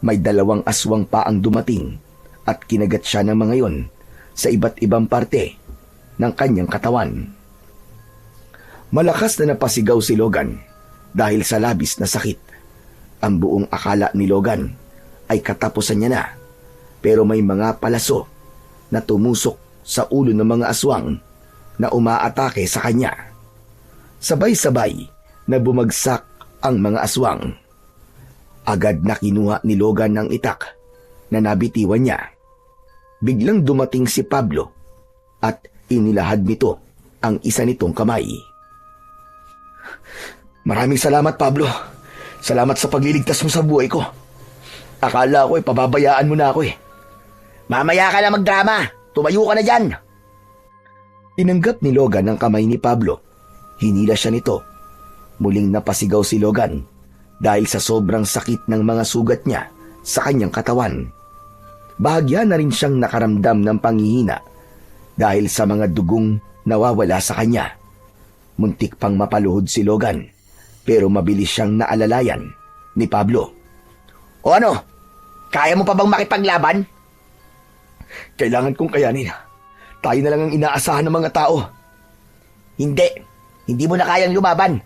May 2 aswang pa ang dumating at kinagat siya ng mga yon sa iba't ibang parte ng kanyang katawan. Malakas na napasigaw si Logan dahil sa labis na sakit. Ang buong akala ni Logan ay katapusan niya na, pero may mga palaso na tumusok sa ulo ng mga aswang na umaatake sa kanya. Sabay-sabay na bumagsak ang mga aswang. Agad na kinuha ni Logan ng itak na nabitiwan niya. Biglang dumating si Pablo at inilahad nito ang isa nitong kamay. Maraming salamat, Pablo. Salamat sa pagliligtas mo sa buhay ko. Akala ko pababayaan mo na ako eh. Mamaya ka na magdrama. Tumayo ka na dyan. Tinanggap ni Logan ang kamay ni Pablo. Hinila siya nito. Muling napasigaw si Logan dahil sa sobrang sakit ng mga sugat niya sa kanyang katawan. Bahagya na rin siyang nakaramdam ng panghihina dahil sa mga dugong nawawala sa kanya. Muntik pang mapaluhod si Logan, pero mabilis siyang naalalayan ni Pablo. O ano? Kaya mo pa bang makipaglaban? Kailangan kong kayanin. Tayo na lang ang inaasahan ng mga tao. Hindi. Hindi mo na kayang lumaban.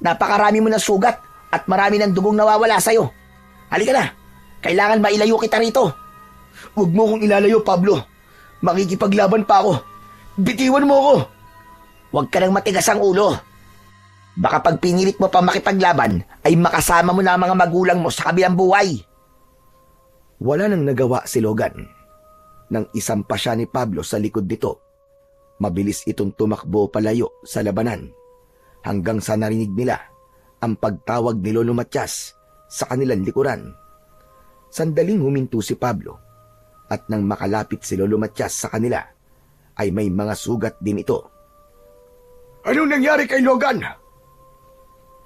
Napakarami mo ng sugat at marami ng dugong nawawala sa'yo. Halika na. Kailangan mailayo kita rito. Huwag mo kong ilalayo, Pablo. Makikipaglaban pa ako. Bitiwan mo ako. Huwag ka nang matigas ang ulo. Baka pag pinilit mo pa makipaglaban, ay makasama mo na ang mga magulang mo sa kabilang buhay. Wala nang nagawa si Logan. Nang isampa siya ni Pablo sa likod nito, mabilis itong tumakbo palayo sa labanan hanggang sa narinig nila ang pagtawag ni Lolo Matias sa kanilang likuran. Sandaling huminto si Pablo at nang makalapit si Lolo Matias sa kanila, ay may mga sugat din ito. Anong nangyari kay Logan?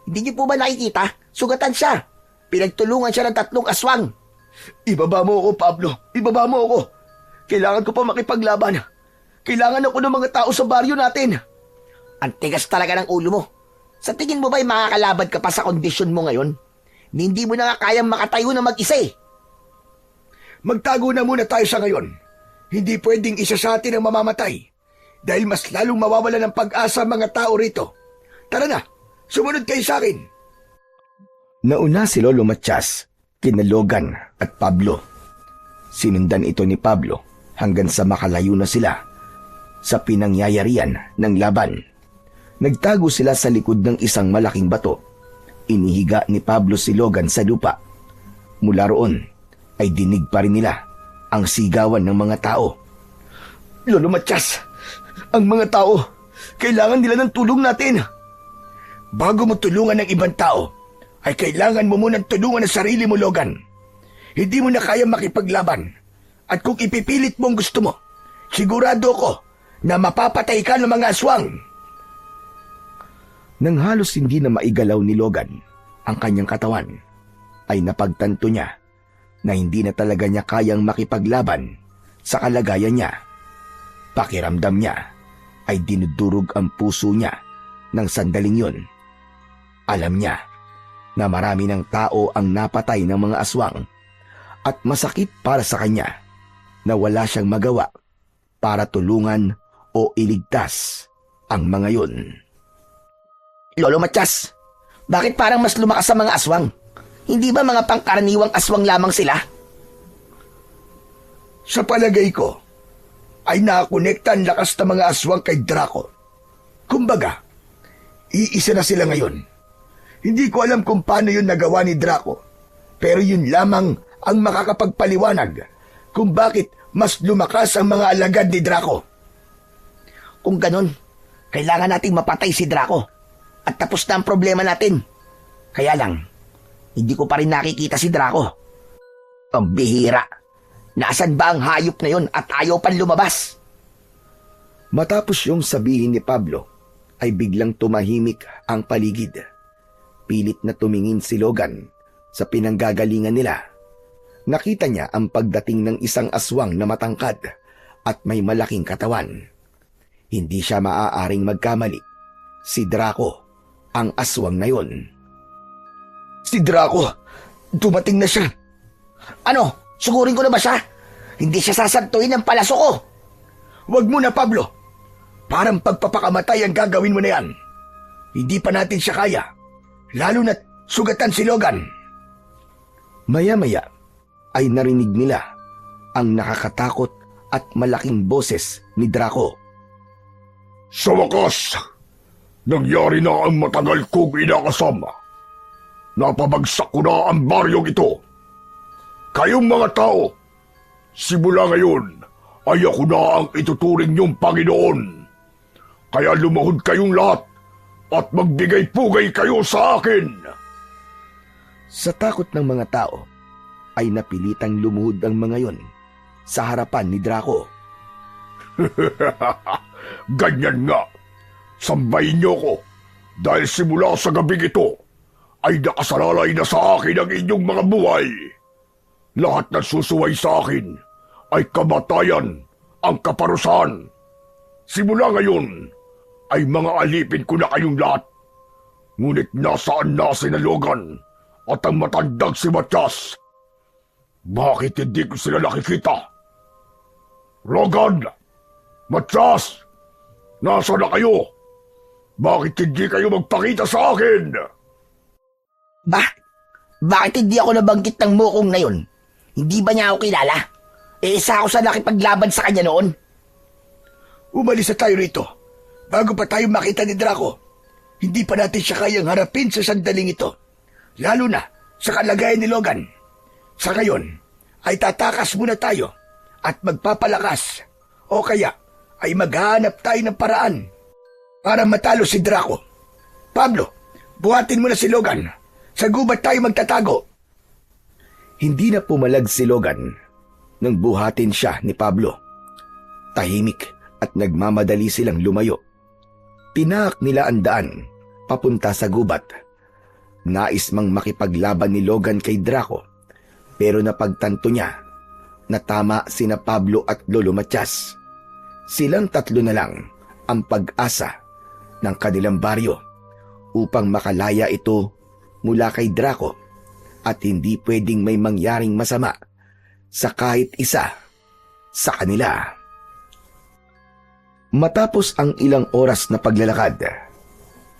Hindi niyo po ba nakikita? Sugatan siya. Pinagtulungan siya ng 3 aswang. Ibaba mo ako, Pablo. Ibaba mo ako. Kailangan ko pa makipaglaban. Kailangan ako ng mga tao sa baryo natin. Ang tigas talaga ng ulo mo. Sa tingin mo ba'y makakalaban ka pa sa kondisyon mo ngayon? Hindi mo na nga kayang makatayo na mag-isa eh. Magtago na muna tayo sa ngayon. Hindi pwedeng isa sa atin ang mamamatay dahil mas lalong mawawala ng pag-asa ang mga tao rito. Tara na, sumunod kayo sa akin. Nauna si Lolo Matias, kina Logan at Pablo. Sinundan ito ni Pablo hanggang sa makalayo na sila sa pinangyayarian ng laban. Nagtago sila sa likod ng isang malaking bato. Inihiga ni Pablo si Logan sa lupa. Mula roon ay dinig pa rin nila ang sigawan ng mga tao. Lolo Matias, ang mga tao, kailangan nila ng tulong natin. Bago mo tulungan ng ibang tao, ay kailangan mo munang tulungan ang sarili mo, Logan. Hindi mo na kaya makipaglaban. At kung ipipilit mo ang gusto mo, sigurado ko na mapapatay ka ng mga aswang. Nang halos hindi na maigalaw ni Logan ang kanyang katawan, ay napagtanto niya na hindi na talaga niya kayang makipaglaban sa kalagayan niya. Pakiramdam niya ay dinudurog ang puso niya ng sandaling yun. Alam niya na marami ng tao ang napatay ng mga aswang at masakit para sa kanya na wala siyang magawa para tulungan o iligtas ang mga yun. Lolo Matias, bakit parang mas lumakas sa mga aswang? Hindi ba mga pangkaraniwang aswang lamang sila? Sa palagay ko, ay nakakonekta ang lakas ng mga aswang kay Draco. Kumbaga, iisa na sila ngayon. Hindi ko alam kung paano yun nagawa ni Draco, pero yun lamang ang makakapagpaliwanag kung bakit mas lumakas ang mga alagad ni Draco. Kung ganun, kailangan nating mapatay si Draco at tapos na ang problema natin. Kaya lang, hindi ko pa rin nakikita si Draco. Ang bihira. Nasaan ba ang hayop na yon at ayaw pan lumabas? Matapos yung sabihin ni Pablo, ay biglang tumahimik ang paligid. Pilit na tumingin si Logan sa pinanggagalingan nila. Nakita niya ang pagdating ng isang aswang na matangkad at may malaking katawan. Hindi siya maaaring magkamali. Si Draco ang aswang na yon. Si Draco, dumating na siya. Ano, sugurin ko na ba siya? Hindi siya sasantuin ng palaso ko. Huwag mo na, Pablo. Parang pagpapakamatay ang gagawin mo na yan. Hindi pa natin siya kaya. Lalo na't sugatan si Logan. Maya-maya ay narinig nila ang nakakatakot at malaking boses ni Draco. Sa wakas, nangyari na ang matagal kong inakasama. Napabagsak ko na ang baryong ito. Kayong mga tao, simula ngayon ay ako na ang ituturing niyong Panginoon. Kaya lumahod kayong lahat at magbigay-pugay kayo sa akin. Sa takot ng mga tao, ay napilitang lumuhod ang mga yon sa harapan ni Draco. Ganyan nga. Sambahin niyo ko dahil simula sa gabing ito ay nakasalalay na sa akin ang inyong mga buhay. Lahat na susuway sa akin ay kamatayan ang kaparusahan. Simula ngayon ay mga alipin ko na kayong lahat. Ngunit nasaan na si Logan at ang matandang si Matias? Bakit hindi ko sila nakikita? Logan! Matias! Nasaan na kayo? Bakit hindi kayo magpakita sa akin? Bakit hindi ako nabanggit ng mukong na yun? Hindi ba niya ako kilala? Isa ako sa nakipaglaban sa kanya noon. Umalis na tayo rito. Bago pa tayo makita ni Draco, hindi pa natin siya kayang harapin sa sandaling ito. Lalo na sa kalagayan ni Logan. Sa ngayon, ay tatakas muna tayo at magpapalakas. O kaya, ay maghanap tayo ng paraan para matalo si Draco. Pablo, buhatin mo na si Logan. Sa gubat tayo magtatago. Hindi na pumalag si Logan nang buhatin siya ni Pablo. Tahimik at nagmamadali silang lumayo. Tinaak nila ang daan papunta sa gubat. Nais mang makipaglaban ni Logan kay Draco, pero napagtanto niya na tama sina Pablo at Lolo Matias. Silang tatlo na lang ang pag-asa ng kanilang baryo upang makalaya ito mula kay Draco at hindi pwedeng may mangyaring masama sa kahit isa sa kanila. Matapos ang ilang oras na paglalakad,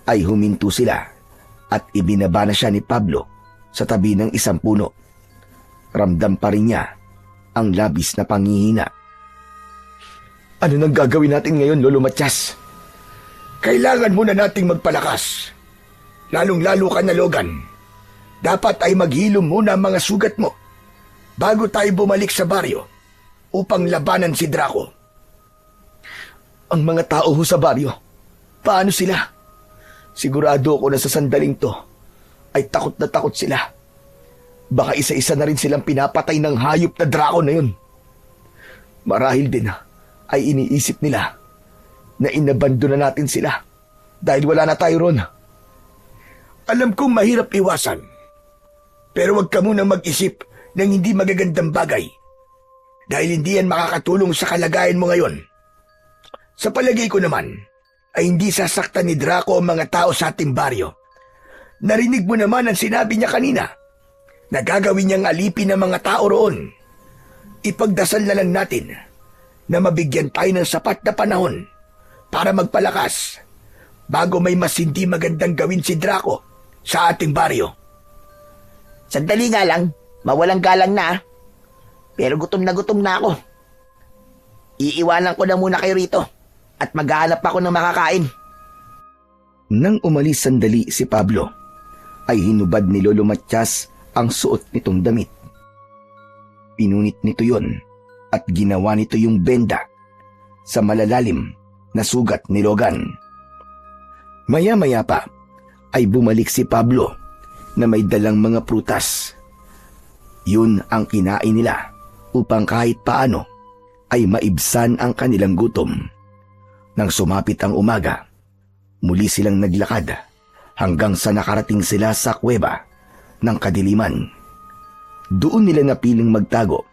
ay huminto sila at ibinaba na siya ni Pablo sa tabi ng isang puno. Ramdam pa rin niya ang labis na panghihina. Ano nang gagawin natin ngayon, Lolo Matias? Kailangan muna nating magpalakas. Lalong-lalo ka na, Logan. Dapat ay maghilom muna ang mga sugat mo bago tayo bumalik sa baryo upang labanan si Draco. Ang mga tao ho sa baryo, paano sila? Sigurado ako na sa sandaling to ay takot na takot sila. Baka isa-isa na rin silang pinapatay ng hayop na Draco na yun. Marahil din ay iniisip nila na inabando na natin sila dahil wala na tayo ron. Alam kong mahirap iwasan, pero huwag ka muna mag-isip ng hindi magagandang bagay dahil hindi yan makakatulong sa kalagayan mo ngayon. Sa palagay ko naman, ay hindi sasaktan ni Draco ang mga tao sa ating baryo. Narinig mo naman ang sinabi niya kanina na gagawin niyang alipin ng mga tao roon. Ipagdasal na lang natin na mabigyan tayo ng sapat na panahon para magpalakas bago may mas hindi magandang gawin si Draco sa ating baryo. Sandali nga lang, mawalang galang na. Pero gutom na ako. Iiwanan ko na muna kayo rito at maghahanap ako ng makakain. Nang umalis sandali si Pablo, ay hinubad ni Lolo Matias ang suot nitong damit. Pinunit nito yon at ginawa nito yung benda sa malalalim na sugat ni Logan. Maya-maya pa ay bumalik si Pablo na may dalang mga prutas. Yun ang kinain nila upang kahit paano ay maibsan ang kanilang gutom. Nang sumapit ang umaga, muli silang naglakad hanggang sa nakarating sila sa kuweba ng kadiliman. Doon nila napiling magtago,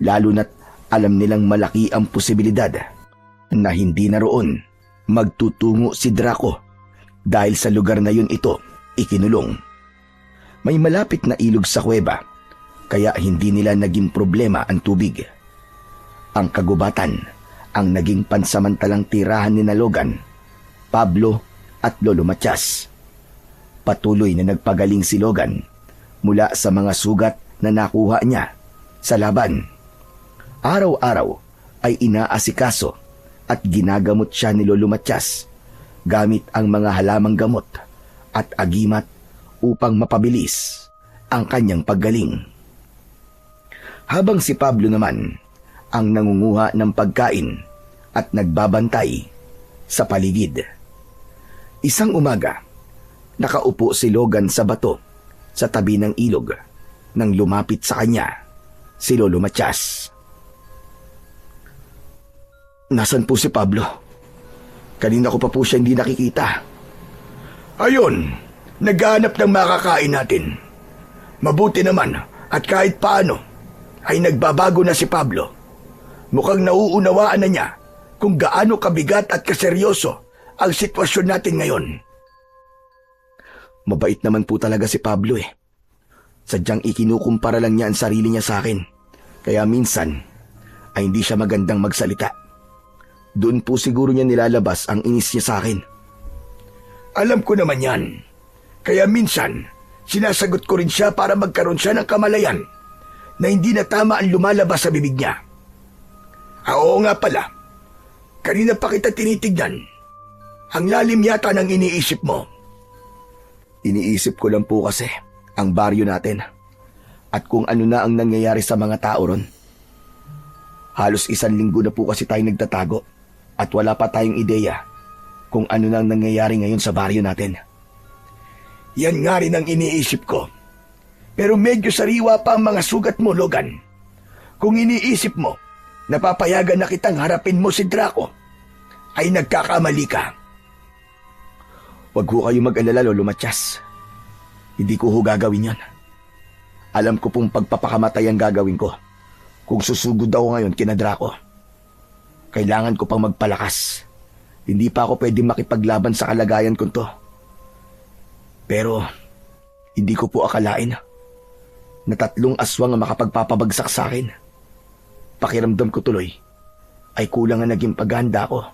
lalo na't alam nilang malaki ang posibilidad na hindi naroon magtutungo si Draco dahil sa lugar na yun ito ikinulong. May malapit na ilog sa kuweba kaya hindi nila naging problema ang tubig. Ang kagubatan ang naging pansamantalang tirahan ni Logan, Pablo at Lolo Matias. Patuloy na nagpagaling si Logan mula sa mga sugat na nakuha niya sa laban. Araw-araw ay inaasikaso at ginagamot siya ni Lolo Matias gamit ang mga halamang gamot at agimat upang mapabilis ang kanyang paggaling. Habang si Pablo naman ang nangunguha ng pagkain at nagbabantay sa paligid. Isang umaga, nakaupo si Logan sa bato sa tabi ng ilog nang lumapit sa kanya si Lolo Matias. Nasaan po si Pablo? Kanina ko pa po siya hindi nakikita. Ayun, naghahanap ng makakain natin. Mabuti naman at kahit paano ay nagbabago na si Pablo. Mukhang nauunawaan na niya kung gaano kabigat at kaseryoso ang sitwasyon natin ngayon. Mabait naman po talaga si Pablo eh. Sadyang ikinukumpara lang niya ang sarili niya sa akin. Kaya minsan ay hindi siya magandang magsalita. Doon po siguro niya nilalabas ang inis niya sa akin. Alam ko naman yan. Kaya minsan, sinasagot ko rin siya para magkaroon siya ng kamalayan na hindi na tama ang lumalabas sa bibig niya. Oo nga pala, kanina pa kita tinitignan. Ang lalim yata ng iniisip mo. Iniisip ko lang po kasi ang baryo natin at kung ano na ang nangyayari sa mga tao ron. Halos 1 linggo na po kasi tayo nagtatago at wala pa tayong ideya kung ano na ang nangyayari ngayon sa baryo natin. Yan nga rin ang iniisip ko. Pero medyo sariwa pa ang mga sugat mo, Logan. Kung iniisip mo, napapayagan na kitang harapin mo si Draco, ay nagkakamali ka. Huwag ho kayo mag-alala, Lolo Matias. Hindi ko ho gagawin yan. Alam ko pong pagpapakamatay ang gagawin ko kung susugod ako ngayon kina Draco. Kailangan ko pang magpalakas. Hindi pa ako pwede makipaglaban sa kalagayan ko to. Pero hindi ko po akalain na 3 aswang ang makapagpapabagsak sa akin. Pakiramdam ko tuloy ay kulang ang naging paghahanda ko.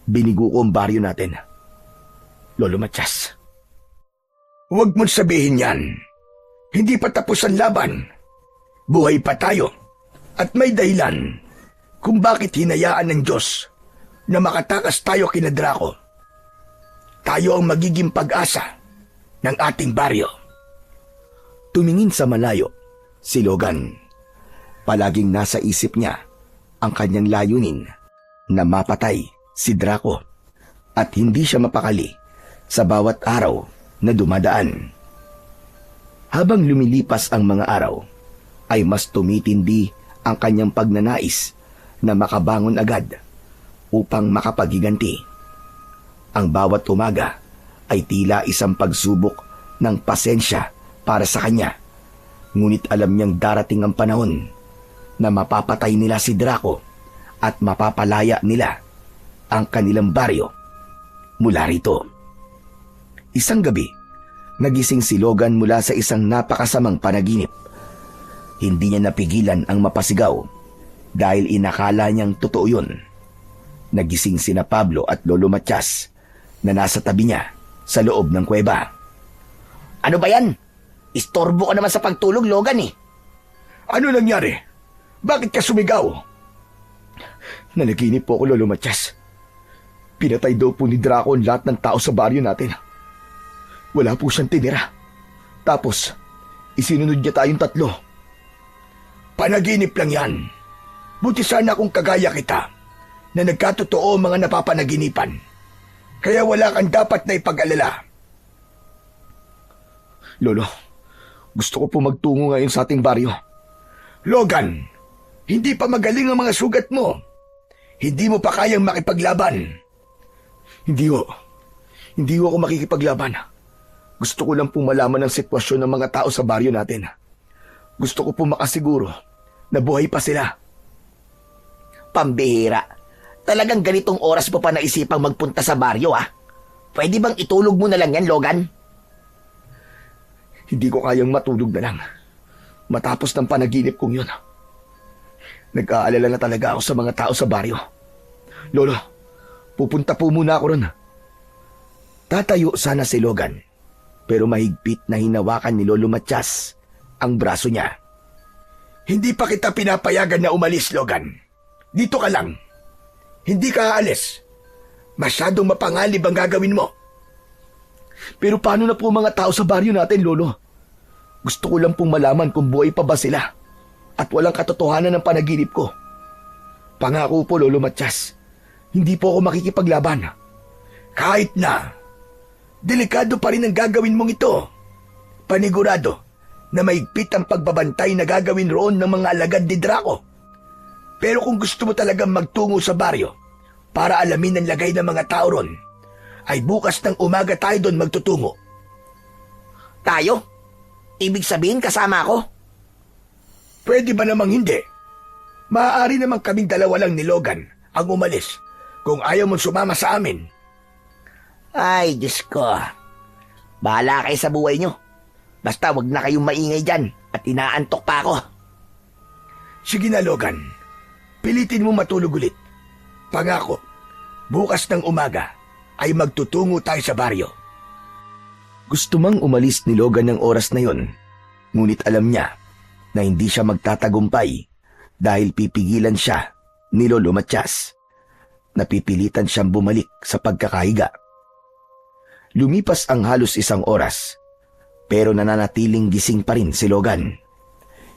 Binigo ko ang baryo natin. Lolo Matias. Huwag mong sabihin yan. Hindi pa tapos ang laban. Buhay pa tayo. At may dahilan kung bakit hinayaan ng Diyos na makatakas tayo kina Draco. Tayo ang magiging pag-asa ng ating baryo. Tumingin sa malayo si Logan. Palaging nasa isip niya ang kanyang layunin na mapatay si Draco at hindi siya mapakali sa bawat araw na dumadaan. Habang lumilipas ang mga araw, ay mas tumitindi ang kanyang pagnanais na makabangon agad upang makapaghiganti. Ang bawat umaga ay tila isang pagsubok ng pasensya para sa kanya. Ngunit alam niyang darating ang panahon na mapapatay nila si Draco at mapapalaya nila ang kanilang baryo mula rito. Isang gabi, nagising si Logan mula sa isang napakasamang panaginip. Hindi niya napigilan ang mapasigaw dahil inakala niyang totoo yun. Nagising sina Pablo at Lolo Matias na nasa tabi niya sa loob ng kuweba. Ano ba yan? Istorbo ka naman sa pagtulog, Logan eh. Ano nangyari? Bakit ka sumigaw? Nanaginip po ako, Lolo Matias. Pinatay daw po ni Draco ang lahat ng tao sa baryo natin. Wala po siyang tinira. Tapos, isinunod niya tayong 3. Panaginip lang yan. Buti sana kung kagaya kita na nagkatotoo ang mga napapanaginipan. Kaya wala kang dapat na ipag-alala. Lolo, gusto ko po magtungo ngayon sa ating baryo. Logan, hindi pa magaling ang mga sugat mo. Hindi mo pa kayang makipaglaban. Hindi ho ako makikipaglaban. Gusto ko lang po malaman ang sitwasyon ng mga tao sa baryo natin. Gusto ko po makasiguro na buhay pa sila. Pambihira. Talagang ganitong oras mo pa naisipang magpunta sa baryo, ha? Pwede bang itulog mo na lang yan, Logan? Hindi ko kayang matulog na lang. Matapos ng panaginip kong yun. Nag-aalala na talaga ako sa mga tao sa baryo. Lolo, pupunta po muna ako ron. Tatayo sana si Logan, pero mahigpit na hinawakan ni Lolo Matias ang braso niya. Hindi pa kita pinapayagan na umalis, Logan. Dito ka lang. Hindi ka aalis. Masyadong mapangalib ang gagawin mo. Pero paano na po mga tao sa baryo natin, Lolo? Gusto ko lang pong malaman kung buhay pa ba sila at walang katotohanan ng panaginip ko. Pangako po, Lolo Matias, hindi po ako makikipaglaban. Kahit na, delikado pa rin ang gagawin mong ito. Panigurado na maigpit ang pagbabantay na gagawin roon ng mga alagad ni Draco. Pero kung gusto mo talagang magtungo sa baryo para alamin ang lagay ng mga tao ron, ay bukas ng umaga tayo doon magtutungo. Tayo? Ibig sabihin kasama ako? Pwede ba namang hindi? Maaari naman kaming dalawa lang ni Logan ang umalis kung ayaw mong sumama sa amin. Ay, Diyos ko. Bahala kayo sa buhay nyo. Basta wag na kayong maingay dyan at inaantok pa ako. Sige na, Logan. Pilitin mo matulog ulit. Pangako, bukas ng umaga ay magtutungo tayo sa baryo. Gusto mang umalis ni Logan ng oras na yon, ngunit alam niya na hindi siya magtatagumpay dahil pipigilan siya ni Lolo Matias. Napipilitan siyang bumalik sa pagkakahiga. Lumipas ang halos isang oras, pero nananatiling gising pa rin si Logan.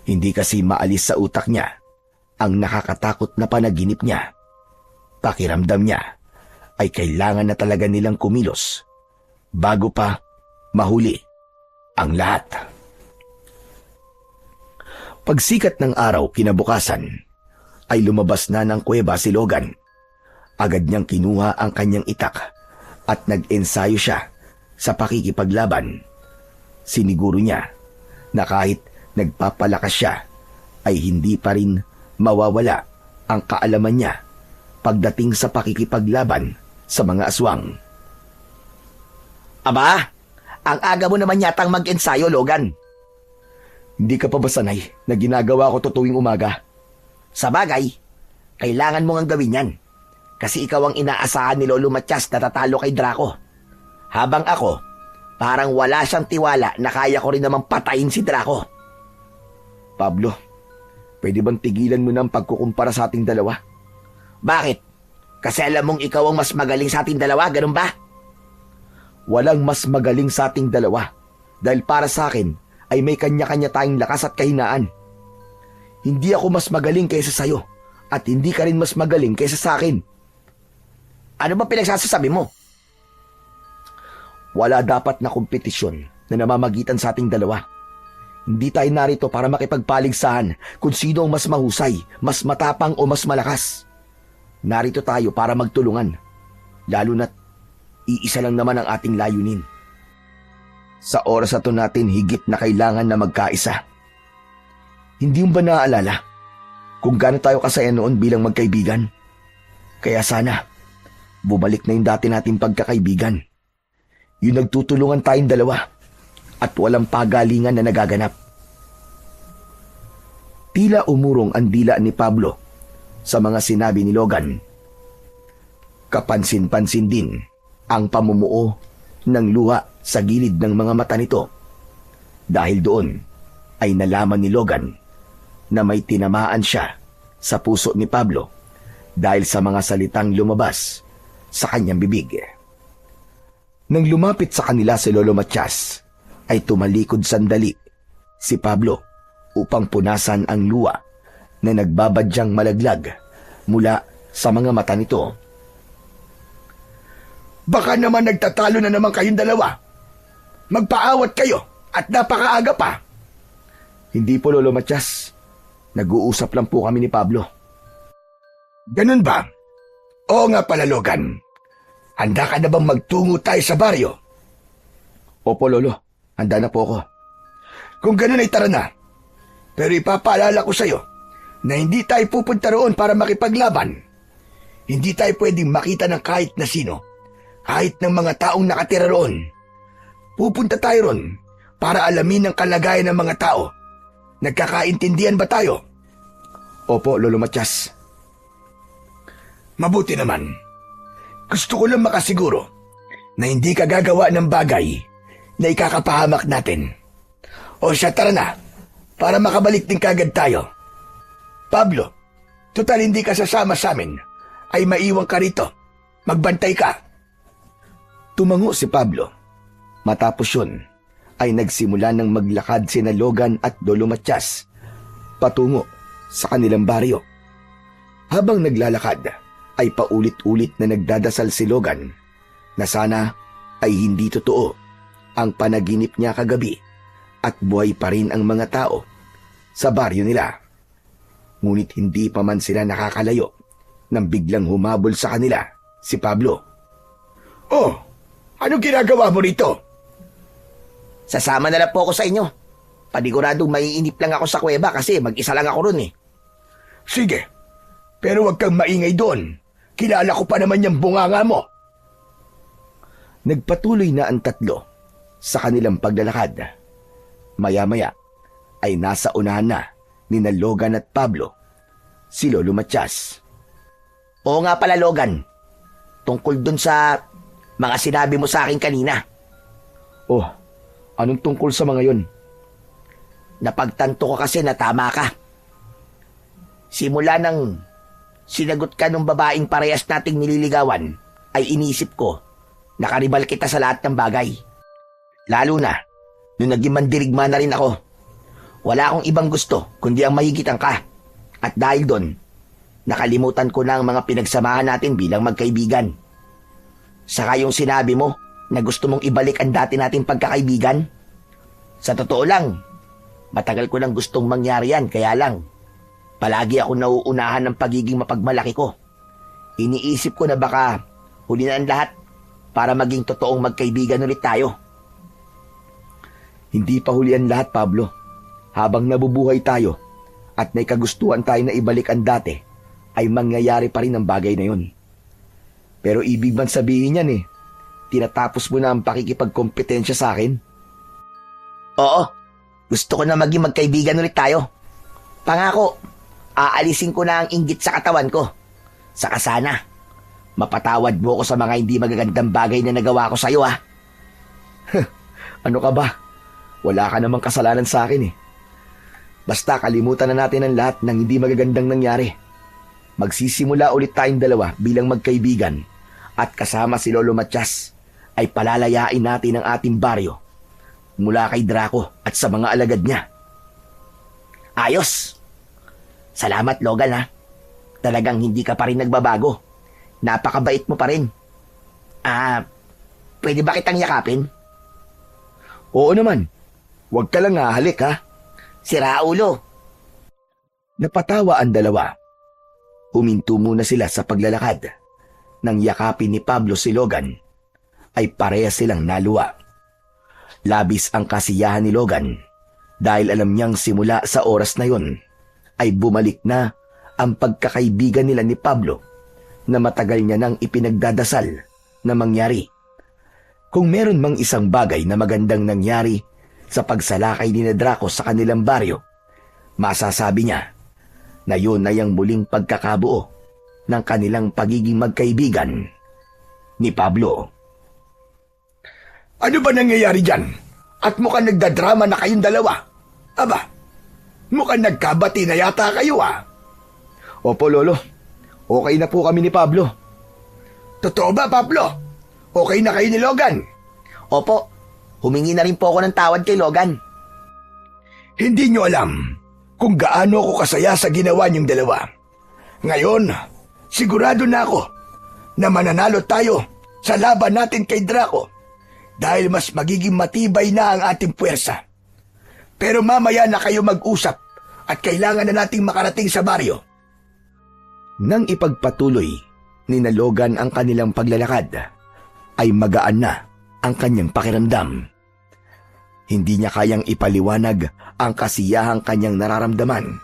Hindi kasi maalis sa utak niya ang nakakatakot na panaginip niya. Pakiramdam niya ay kailangan na talaga nilang kumilos bago pa mahuli ang lahat. Pagsikat ng araw kinabukasan, ay lumabas na ng kuweba si Logan. Agad niyang kinuha ang kanyang itak at nag-ensayo siya sa pakikipaglaban. Siniguro niya na kahit nagpapalakas siya, ay hindi pa rin mawawala ang kaalaman niya pagdating sa pakikipaglaban sa mga aswang. Aba, ang aga mo naman yatang mag-ensayo, Logan. Hindi ka pa ba sanay na ginagawa ko to tuwing umaga? Sa bagay, kailangan mo ngang gawin yan. Kasi ikaw ang inaasahan ni Lolo Matias na tatalo kay Draco. Habang ako, parang wala siyang tiwala na kaya ko rin namang patayin si Draco. Pablo, pwede bang tigilan mo na ang pagkukumpara sa ating dalawa? Bakit? Kasi alam mong ikaw ang mas magaling sa ating dalawa, ganun ba? Walang mas magaling sa ating dalawa dahil para sa akin ay may kanya-kanya tayong lakas at kahinaan. Hindi ako mas magaling kaysa sayo at hindi ka rin mas magaling kaysa sa akin. Ano ba pinagsasasabi mo? Wala dapat na kompetisyon na namamagitan sa ating dalawa. Hindi tayo narito para makipagpaligsahan kung sino ang mas mahusay, mas matapang o mas malakas. Narito tayo para magtulungan, lalo na't iisa lang naman ang ating layunin. Sa oras na to natin higit na kailangan na magkaisa. Hindi mo ba naaalala kung gaano tayo kasaya noon bilang magkaibigan? Kaya sana, bumalik na yung dati nating pagkakaibigan. Yung nagtutulungan tayong dalawa at walang pagalingan na nagaganap. Tila umurong ang dila ni Pablo sa mga sinabi ni Logan. Kapansin-pansin din ang pamumuo ng luha sa gilid ng mga mata nito. Dahil doon ay nalaman ni Logan na may tinamaan siya sa puso ni Pablo dahil sa mga salitang lumabas sa kanyang bibig. Nang lumapit sa kanila si Lolo Matias, ay tumalikod sandali si Pablo upang punasan ang luha na nagbabadyang malaglag mula sa mga mata nito. Baka naman nagtatalo na naman kayong dalawa. Magpaawat kayo at napakaaga pa. Hindi po, Lolo Matias. Nag-uusap lang po kami ni Pablo. Ganun ba? Oo nga pala, Logan. Handa ka na bang magtungo tayo sa baryo? Opo, Lolo. Handa na po ako. Kung ganun ay tara na. Pero ipapaalala ko sa'yo na hindi tayo pupunta roon para makipaglaban. Hindi tayo pwedeng makita ng kahit na sino, kahit ng mga taong nakatira roon. Pupunta tayo ron para alamin ang kalagayan ng mga tao. Nagkakaintindihan ba tayo? Opo, Lolo Matias. Mabuti naman. Gusto ko lang makasiguro na hindi ka gagawa ng bagay na ikakapahamak natin. O siya, tara na, para makabalik din kagad tayo. Pablo, total hindi ka sasama sa amin, ay maiwan ka rito. Magbantay ka. Tumango si Pablo. Matapos yun, ay nagsimula ng maglakad sina Logan at Lolo Matias patungo sa kanilang baryo. Habang naglalakad, ay paulit-ulit na nagdadasal si Logan na sana ay hindi totoo ang panaginip niya kagabi at buhay pa rin ang mga tao sa baryo nila. Ngunit hindi pa man sila nakakalayo nang biglang humabol sa kanila si Pablo. Oh, anong ginagawa mo rito? Sasama na lang po ako sa inyo. Paniguradong maiinip lang ako sa kuweba kasi mag-isa lang ako ron eh. Sige, pero huwag kang maingay doon. Kilala ko pa naman yung bunganga mo. Nagpatuloy na ang tatlo sa kanilang paglalakad. Maya-maya ay nasa unahan na ni Logan at Pablo si Lolo Matias. Oo nga pala, Logan. Tungkol dun sa mga sinabi mo sa akin kanina. Oh, anong tungkol sa mga yon? Napagtanto ko kasi na tama ka. Simula nang sinagot ka ng babaeng parehas nating nililigawan, ay inisip ko na karibal kita sa lahat ng bagay. Lalo na, nung naging mandirigma na rin ako. Wala akong ibang gusto kundi ang mahigitan ka. At dahil doon, nakalimutan ko na ang mga pinagsamahan natin bilang magkaibigan. Saka yung sinabi mo na gusto mong ibalik ang dati nating pagkakaibigan. Sa totoo lang, matagal ko nang gustong mangyari yan, kaya lang, palagi ako nauunahan ng pagiging mapagmalaki ko. Iniisip ko na baka huli na ang lahat para maging totoong magkaibigan ulit tayo. Hindi pa huli ang lahat, Pablo. Habang nabubuhay tayo at may kagustuhan tayo na ibalik ang dati, ay mangyayari pa rin ang bagay na yun. Pero ibig man sabihin yan tinatapos mo na ang pakikipagkompetensya sa akin? Oo, gusto ko na maging magkaibigan ulit tayo. Pangako, aalisin ko na ang inggit sa katawan ko. Saka sana, mapatawad mo ko sa mga hindi magagandang bagay na nagawa ko sa'yo, ha? Ano ka ba? Wala ka namang kasalanan sa akin Basta kalimutan na natin ang lahat ng hindi magagandang nangyari. Magsisimula ulit tayong dalawa bilang magkaibigan at kasama si Lolo Matias ay palalayain natin ang ating baryo mula kay Draco at sa mga alagad niya. Ayos! Salamat, Logan, ha? Talagang hindi ka pa rin nagbabago. Napakabait mo pa rin. Pwede ba kitang yakapin? Oo naman. Huwag ka lang halik, ha? Sira ulo. Napatawa ang dalawa. Huminto muna sila sa paglalakad. Nang yakapin ni Pablo si Logan, ay parehas silang naluwa. Labis ang kasiyahan ni Logan dahil alam niyang simula sa oras na yon ay bumalik na ang pagkakaibigan nila ni Pablo na matagal niya nang ipinagdadasal na mangyari. Kung meron mang isang bagay na magandang nangyari sa pagsalakay ni Draco sa kanilang baryo, masasabi niya na yun ay ang muling pagkakabuo ng kanilang pagiging magkaibigan ni Pablo. Ano ba nangyayari dyan? At mukhang nagdadrama na kayong dalawa. Aba, mukhang nagkabati na yata kayo Opo, Lolo. Okay na po kami ni Pablo. Totoo ba, Pablo? Okay na kayo ni Logan? Opo, humingi na rin po ako ng tawad kay Logan. Hindi nyo alam kung gaano ako kasaya sa ginawa niyong dalawa. Ngayon, sigurado na ako na mananalo tayo sa laban natin kay Draco dahil mas magiging matibay na ang ating puwersa. Pero mamaya na kayo mag-usap at kailangan na nating makarating sa baryo. Nang ipagpatuloy ni Logan ang kanilang paglalakad, ay magaan na ang kanyang pakiramdam. Hindi niya kayang ipaliwanag ang kasiyahang kanyang nararamdaman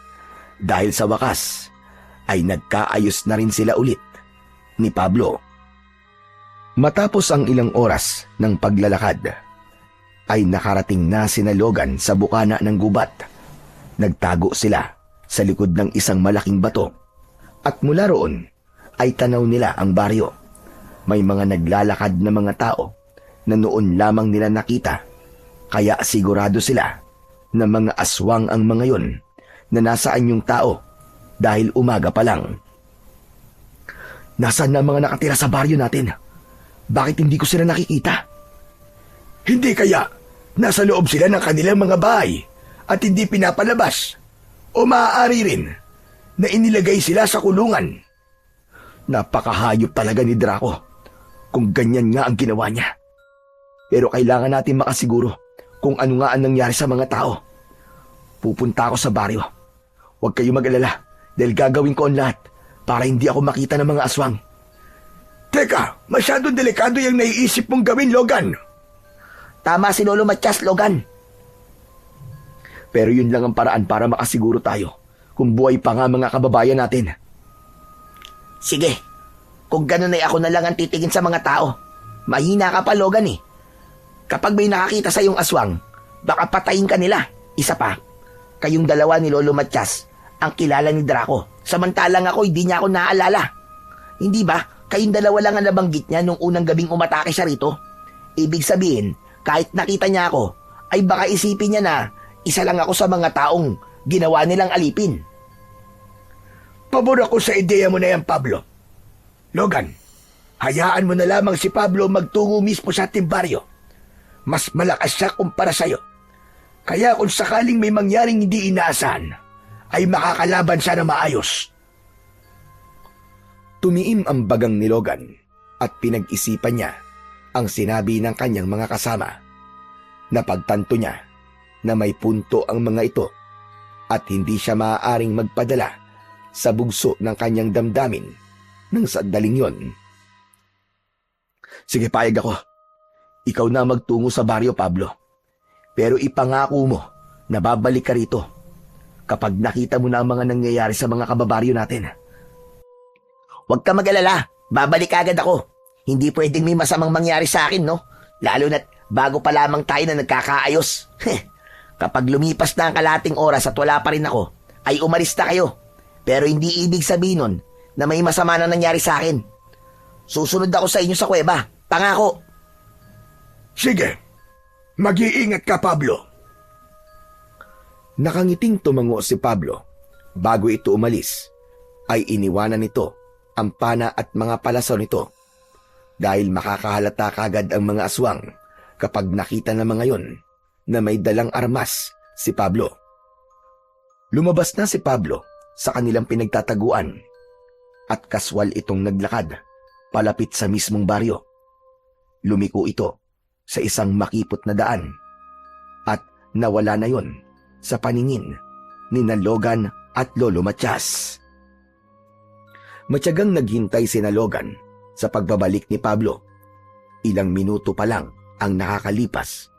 dahil sa wakas ay nagkaayos na rin sila ulit ni Pablo. Matapos ang ilang oras ng paglalakad, ay nakarating na sina Logan sa bukana ng gubat. Nagtago sila sa likod ng isang malaking bato at mula roon ay tanaw nila ang baryo. May mga naglalakad na mga tao na noon lamang nila nakita, kaya sigurado sila na mga aswang ang mga yon na nasaan yung tao dahil umaga pa lang. Nasaan na mga nakatira sa baryo natin? Bakit hindi ko sila nakikita? Hindi kaya nasa loob sila ng kanilang mga bahay at hindi pinapalabas? O maaari rin na inilagay sila sa kulungan? Napakahayop talaga ni Draco kung ganyan nga ang ginawa niya. Pero kailangan natin makasiguro kung ano nga ang nangyari sa mga tao. Pupunta ako sa baryo. Huwag kayo mag-alala dahil gagawin ko ang lahat para hindi ako makita ng mga aswang. Teka, masyadong delikado yung naiisip mong gawin, Logan. Tama si Lolo Matias, Logan. Pero yun lang ang paraan para makasiguro tayo kung buhay pa nga mga kababayan natin. Sige, kung ganun ay ako na lang ang titingin sa mga tao. Mahina ka pa, Logan eh. Kapag may nakakita sa iyong aswang, baka patayin ka nila. Isa pa, kayong dalawa ni Lolo Matias ang kilala ni Draco. Samantalang ako, hindi niya ako naaalala. Hindi ba? Kayong dalawa lang ang nabanggit niya nung unang gabing umatake siya rito. Ibig sabihin, kahit nakita niya ako, ay baka isipin niya na isa lang ako sa mga taong ginawa nilang alipin. Pabor ako sa ideya mo na yan, Pablo. Logan, hayaan mo na lamang si Pablo magtungo mismo sa ating baryo. Mas malakas siya kumpara sa'yo. Kaya kung sakaling may mangyaring hindi inaasahan, ay makakalaban siya na maayos. Tumiim ang bagang ni Logan at pinag-isipan niya ang sinabi ng kanyang mga kasama. Napagtanto niya na may punto ang mga ito at hindi siya maaaring magpadala sa bugso ng kanyang damdamin ng sandaling yon. Sige, payag ako. Ikaw na magtungo sa baryo, Pablo. Pero ipangako mo na babalik ka rito kapag nakita mo na ang mga nangyayari sa mga kababaryo natin. Huwag ka mag-alala, babalik agad ako. Hindi pwedeng may masamang mangyari sa akin, no? Lalo na't bago pa lamang tayo na nagkakaayos. Kapag lumipas na ang kalating oras at wala pa rin ako, ay umalis na kayo. Pero hindi ibig sabihin nun na may masama na nangyari sa akin. Susunod ako sa inyo sa kuweba. Pangako. Sige, mag-iingat ka, Pablo. Nakangiting tumango si Pablo. Bago ito umalis, ay iniwanan nito ang pana at mga palaso nito dahil makakahalata kagad ang mga aswang kapag nakita ng mga yon na may dalang armas si Pablo. Lumabas na si Pablo sa kanilang pinagtataguan at kaswal itong naglakad palapit sa mismong baryo. Lumiko ito sa isang makipot na daan at nawala na yon sa paningin ni Logan at Lolo Matias. Matyagang naghintay sina Logan sa pagbabalik ni Pablo. Ilang minuto pa lang ang nakakalipas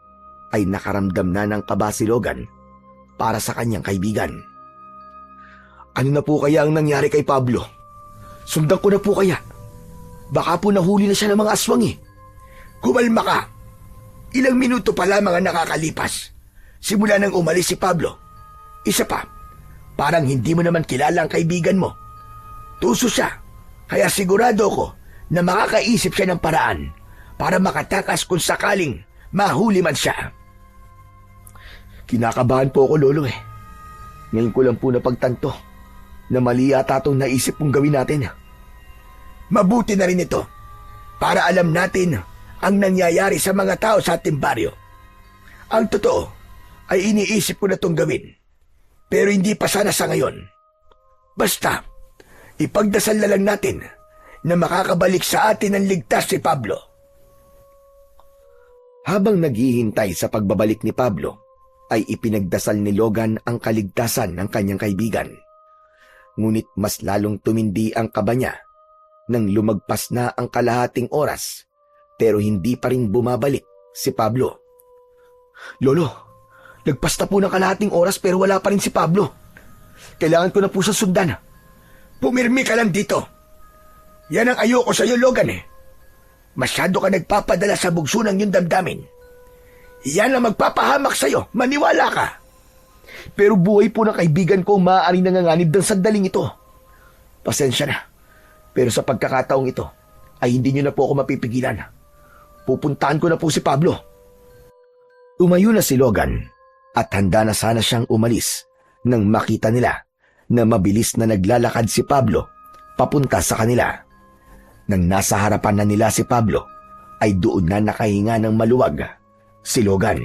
ay nakaramdam na ng kaba si Logan para sa kanyang kaibigan. Ano na po kaya ang nangyari kay Pablo? Sundan ko na po kaya? Baka po nahuli na siya ng mga aswang eh. Kumalma ka. Ilang minuto pa lamang ang nakakalipas. Simula nang umalis si Pablo. Isa pa, parang hindi mo naman kilala ang kaibigan mo. Tuso siya, kaya sigurado ko na makakaisip siya ng paraan para makatakas kung sakaling mahuli man siya. Kinakabahan po ako, Lolo eh. Ngayon ko lang po napagtanto na mali yata itong naisip kong gawin natin. Mabuti na rin ito para alam natin ang nangyayari sa mga tao sa ating baryo. Ang totoo ay iniisip ko na itong gawin, pero hindi pa sana sa ngayon. Basta, ipagdasal na lang natin na makakabalik sa atin ang ligtas si Pablo. Habang naghihintay sa pagbabalik ni Pablo, ay ipinagdasal ni Logan ang kaligtasan ng kanyang kaibigan. Ngunit mas lalong tumindi ang kaba niya nang lumagpas na ang kalahating oras pero hindi pa rin bumabalik si Pablo. Lolo, nagpas na po ng kalahating oras pero wala pa rin si Pablo. Kailangan ko na po siya sundan. Pumirmi ka lang dito. Yan ang ayoko sa'yo, Logan eh. Masyado ka nagpapadala sa bugso ng iyong damdamin. Yan ang magpapahamak sa'yo, maniwala ka. Pero buhay po ng kaibigan ko ang maaaring nanganganib ng sandaling ito. Pasensya na. Pero sa pagkakataong ito, ay hindi niyo na po ako mapipigilan. Pupuntahan ko na po si Pablo. Tumayo na si Logan at handa na sana siyang umalis nang makita nila na mabilis na naglalakad si Pablo papunta sa kanila. Nang nasa harapan na nila si Pablo, ay doon na nakahinga ng maluwag si Logan.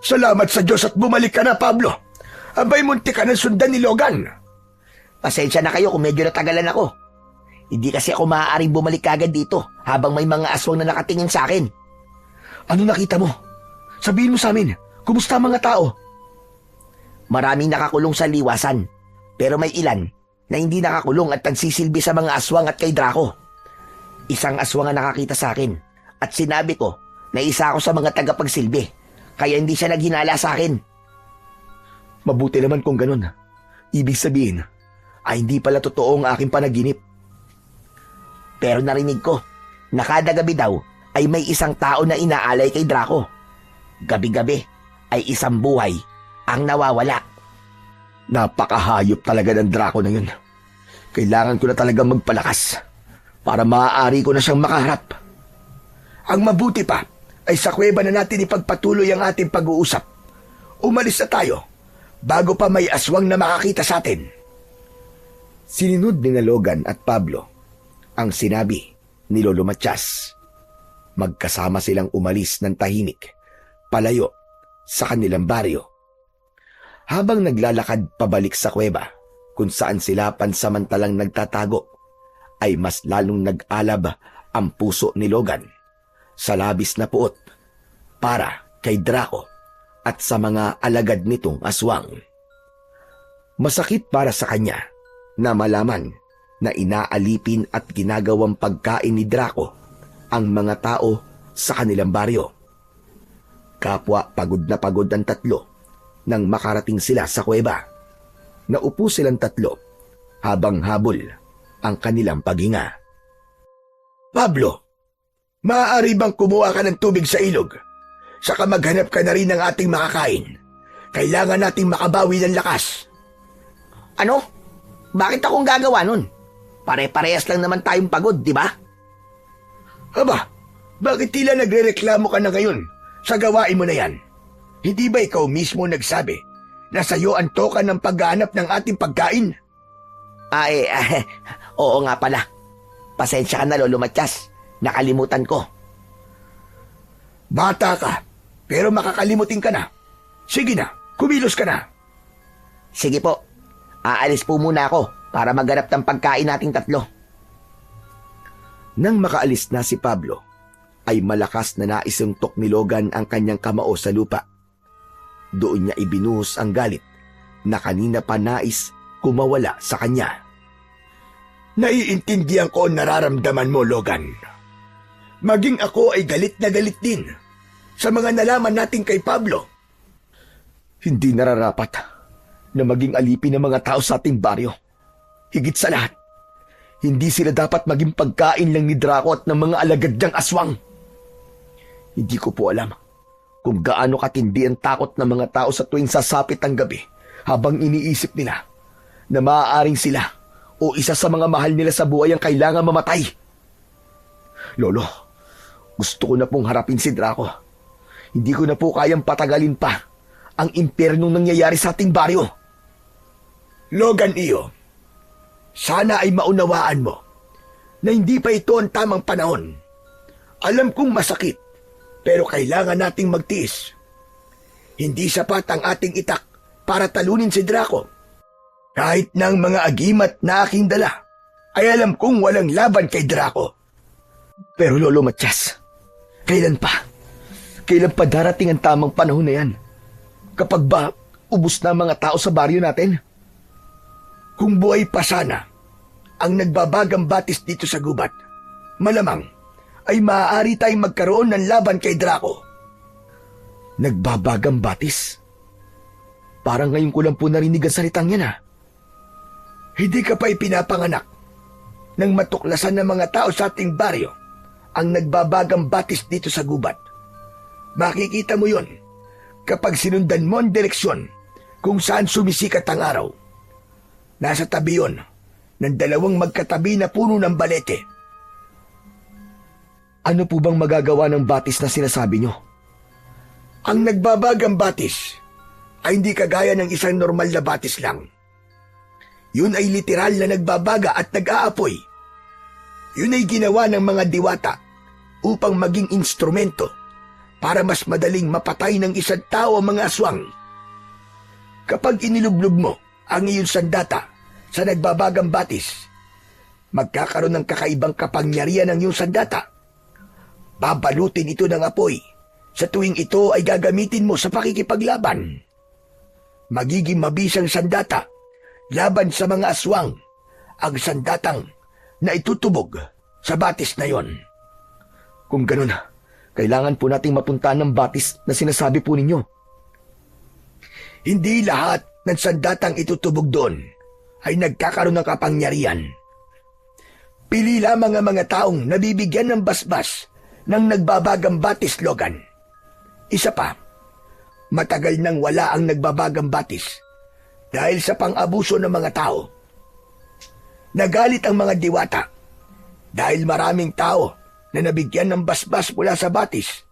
Salamat sa Diyos at bumalik ka na, Pablo. Abay, munti ka ng sundan ni Logan. Pasensya na kayo kung medyo natagalan ako. Hindi kasi ako maaaring bumalik kagad dito habang may mga aswang na nakatingin sa akin. Ano nakita mo? Sabihin mo sa amin, kumusta ang mga tao? Maraming nakakulong sa liwasan, pero may ilan na hindi nakakulong at nagsisilbi sa mga aswang at kay Draco. Isang aswang ang nakakita sa akin at sinabi ko na isa ako sa mga tagapagsilbi, kaya hindi siya naghinala sa akin. Mabuti naman kung ganun. Ibig sabihin, ay hindi pala totoo ang aking panaginip. Pero narinig ko na kada gabi daw ay may isang tao na inaalay kay Draco. Gabi-gabi ay isang buhay ang nawawala. Napakahayop talaga ng Draco na yun. Kailangan ko na talaga magpalakas para maaari ko na siyang makaharap. Ang mabuti pa ay sa kuweba na natin ipagpatuloy ang ating pag-uusap. Umalis na tayo bago pa may aswang na makakita sa atin. Sinunod ni Logan at Pablo ang sinabi ni Lolo Matias. Magkasama silang umalis ng tahimik, palayo sa kanilang baryo. Habang naglalakad pabalik sa kuweba, kung saan sila pansamantalang nagtatago, ay mas lalong nag-alab ang puso ni Logan sa labis na puot para kay Draco at sa mga alagad nitong aswang. Masakit para sa kanya na malaman na inaalipin at ginagawang pagkain ni Draco ang mga tao sa kanilang baryo. Kapwa pagod na pagod ang tatlo nang makarating sila sa kuweba. Naupo silang tatlo habang habol ang kanilang paghinga. Pablo, maaari bang kumuha ka ng tubig sa ilog? Saka maghanap ka na rin ng ating makakain. Kailangan nating makabawi ng lakas. Ano? Bakit akong gagawa nun? Pare-parehas lang naman tayong pagod, di ba? Aba, bakit tila nagrereklamo ka na ngayon sa gawain mo na yan? Hindi ba ikaw mismo nagsabi na sa'yo ang toka ng paghahanap ng ating pagkain? Oo nga pala. Pasensya ka na, Lolo Matias. Nakalimutan ko. Bata ka, pero makakalimutin ka na. Sige na, kumilos ka na. Sige po. Aalis po muna ako para maghanap ng pagkain nating tatlo. Nang makaalis na si Pablo, ay malakas na naisuntok ni Logan ang kanyang kamao sa lupa. Doon niya ibinuhos ang galit na kanina pa nais kumawala sa kanya. Naiintindihan ko ang nararamdaman mo, Logan. Maging ako ay galit na galit din sa mga nalaman natin kay Pablo. Hindi nararapat na maging alipin ng mga tao sa ating baryo. Higit sa lahat, hindi sila dapat maging pagkain lang ni Draco at ng mga alagad niyang aswang. Hindi ko po alam kung gaano katindi ang takot ng mga tao sa tuwing sasapit ang gabi habang iniisip nila na maaaring sila o isa sa mga mahal nila sa buhay ang kailangan mamatay. Lolo, gusto ko na pong harapin si Draco. Hindi ko na po kayang patagalin pa ang impernong nangyayari sa ating baryo. Logan iyo, sana ay maunawaan mo na hindi pa ito ang tamang panahon. Alam kong masakit, pero kailangan nating magtiis. Hindi sapat ang ating itak para talunin si Draco. Kahit ng mga agimat na aking dala, ay alam kong walang laban kay Draco. Pero Lolo Matias, kailan pa? Kailan pa darating ang tamang panahon na yan? Kapag ba ubos na ang mga tao sa baryo natin? Kung buhay pa sana ang nagbabagang batis dito sa gubat, malamang ay maaari tayong magkaroon ng laban kay Draco. Nagbabagang batis? Parang ngayon ko lang po narinig ang salitang yan. Hindi ka pa ipinapanganak, nang matuklasan ng mga tao sa ating baryo ang nagbabagang batis dito sa gubat. Makikita mo yon kapag sinundan mo ang direksyon kung saan sumisikat ang araw. Nasa tabi yon ng dalawang magkatabi na puno ng balete. Ano po bang magagawa ng batis na sinasabi nyo? Ang nagbabagang batis ay hindi kagaya ng isang normal na batis lang. Yun ay literal na nagbabaga at nag-aapoy. Yun ay ginawa ng mga diwata upang maging instrumento para mas madaling mapatay ng isang tao ang mga aswang. Kapag inilublob mo ang iyong sandata sa nagbabagang batis, magkakaroon ng kakaibang kapangyarihan ng iyong sandata. Babalutin ito ng apoy sa tuwing ito ay gagamitin mo sa pakikipaglaban. Magiging mabisang sandata laban sa mga aswang ang sandatang na itutubog sa batis na yon. Kung ganun, kailangan po nating mapuntahan ng batis na sinasabi po ninyo. Hindi lahat ng sandatang itutubog doon ay nagkakaroon ng kapangyarihan. Pili lamang ang mga taong nabibigyan ng basbas ng nagbabagang batis, Logan. Isa pa, matagal nang wala ang nagbabagang batis dahil sa pang-abuso ng mga tao. Nagalit ang mga diwata dahil maraming tao na nabigyan ng basbas mula sa batis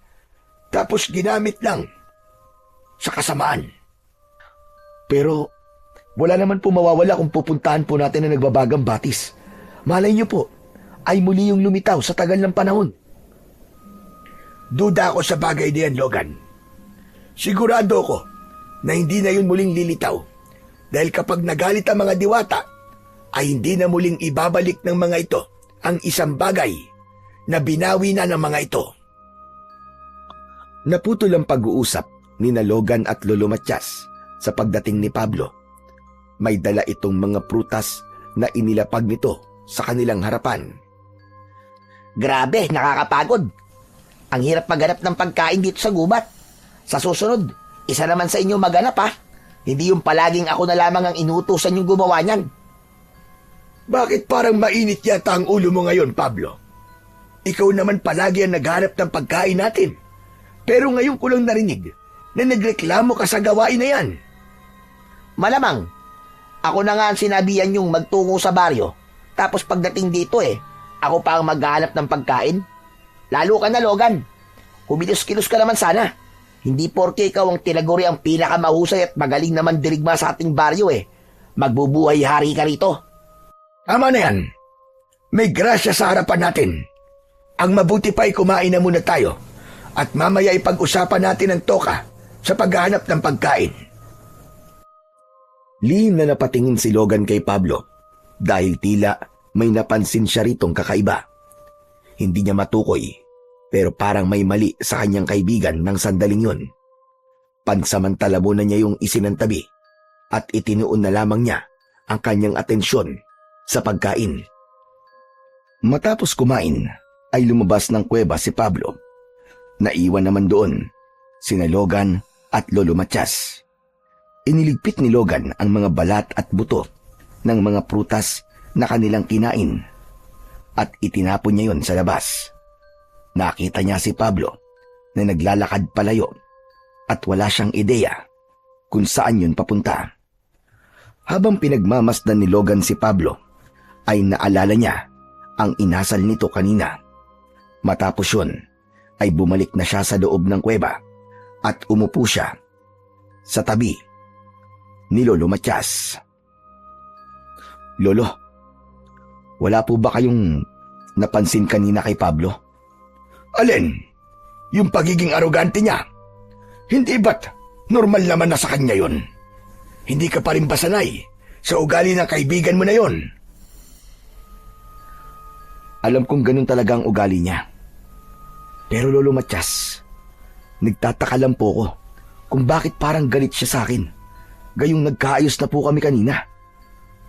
tapos ginamit lang sa kasamaan. Pero wala naman po mawawala kung pupuntahan po natin ang nagbabagang batis. Malay niyo po, ay muli yung lumitaw sa tagal ng panahon. Duda ako sa bagay na yan, Logan. Sigurado ko na hindi na yun muling lilitaw dahil kapag nagalit ang mga diwata, ay hindi na muling ibabalik ng mga ito ang isang bagay na binawi na ng mga ito. Naputol ang pag-uusap ni Logan at Lolo Matias sa pagdating ni Pablo. May dala itong mga prutas na inilapag nito sa kanilang harapan. Grabe, nakakapagod. Ang hirap maghanap ng pagkain dito sa gubat. Sa susunod, isa naman sa inyo maghanap ha. Hindi yung palaging ako na lamang ang inuutusan yung gumawa niyan. Bakit parang mainit yata ang ulo mo ngayon, Pablo? Ikaw naman palagi ang naghanap ng pagkain natin. Pero ngayon ko lang narinig na nagreklamo ka sa gawain na yan. Malamang, ako na nga ang sinabihan yung magtungo sa baryo. Tapos pagdating dito ako pa ang maghahanap ng pagkain. Lalo ka na, Logan. Kumilos-kilos ka naman sana. Hindi porke ikaw ang tinaguri ang pinakamahusay at magaling naman dirigma sa ating baryo magbubuhay-hari ka rito. Tama na yan. May grasya sa harapan natin. Ang mabuti pa ay kumain na muna tayo at mamaya ipag-usapan natin ang toka sa paghahanap ng pagkain. Lihim na napatingin si Logan kay Pablo dahil tila may napansin siya ritong kakaiba. Hindi niya matukoy pero parang may mali sa kanyang kaibigan ng sandaling yun. Pansamantala muna niya yung isinantabi at itinuon na lamang niya ang kanyang atensyon sa pagkain. Matapos kumain ay lumabas ng kuweba si Pablo. Naiwan naman doon sina Logan at Lolo Matias. Iniligpit ni Logan ang mga balat at buto ng mga prutas na kanilang kinain at itinapon niya yon sa labas. Nakita niya si Pablo na naglalakad palayo at wala siyang ideya kung saan yun papunta. Habang pinagmamasdan ni Logan si Pablo, ay naalala niya ang inasal nito kanina. Matapos yun, ay bumalik na siya sa loob ng kuweba at umupo siya sa tabi ni Lolo Matias. Lolo, wala po ba kayong napansin kanina kay Pablo? Alin? Yung pagiging arogante niya? Hindi ba't normal naman na sa kanya yun? Hindi ka pa rin ba sanay sa ugali ng kaibigan mo na yon? Alam kong ganun talaga ang ugali niya. Pero Lolo Matias, nagtataka lang po ko kung bakit parang galit siya sa akin. Gayong nagkaayos na po kami kanina.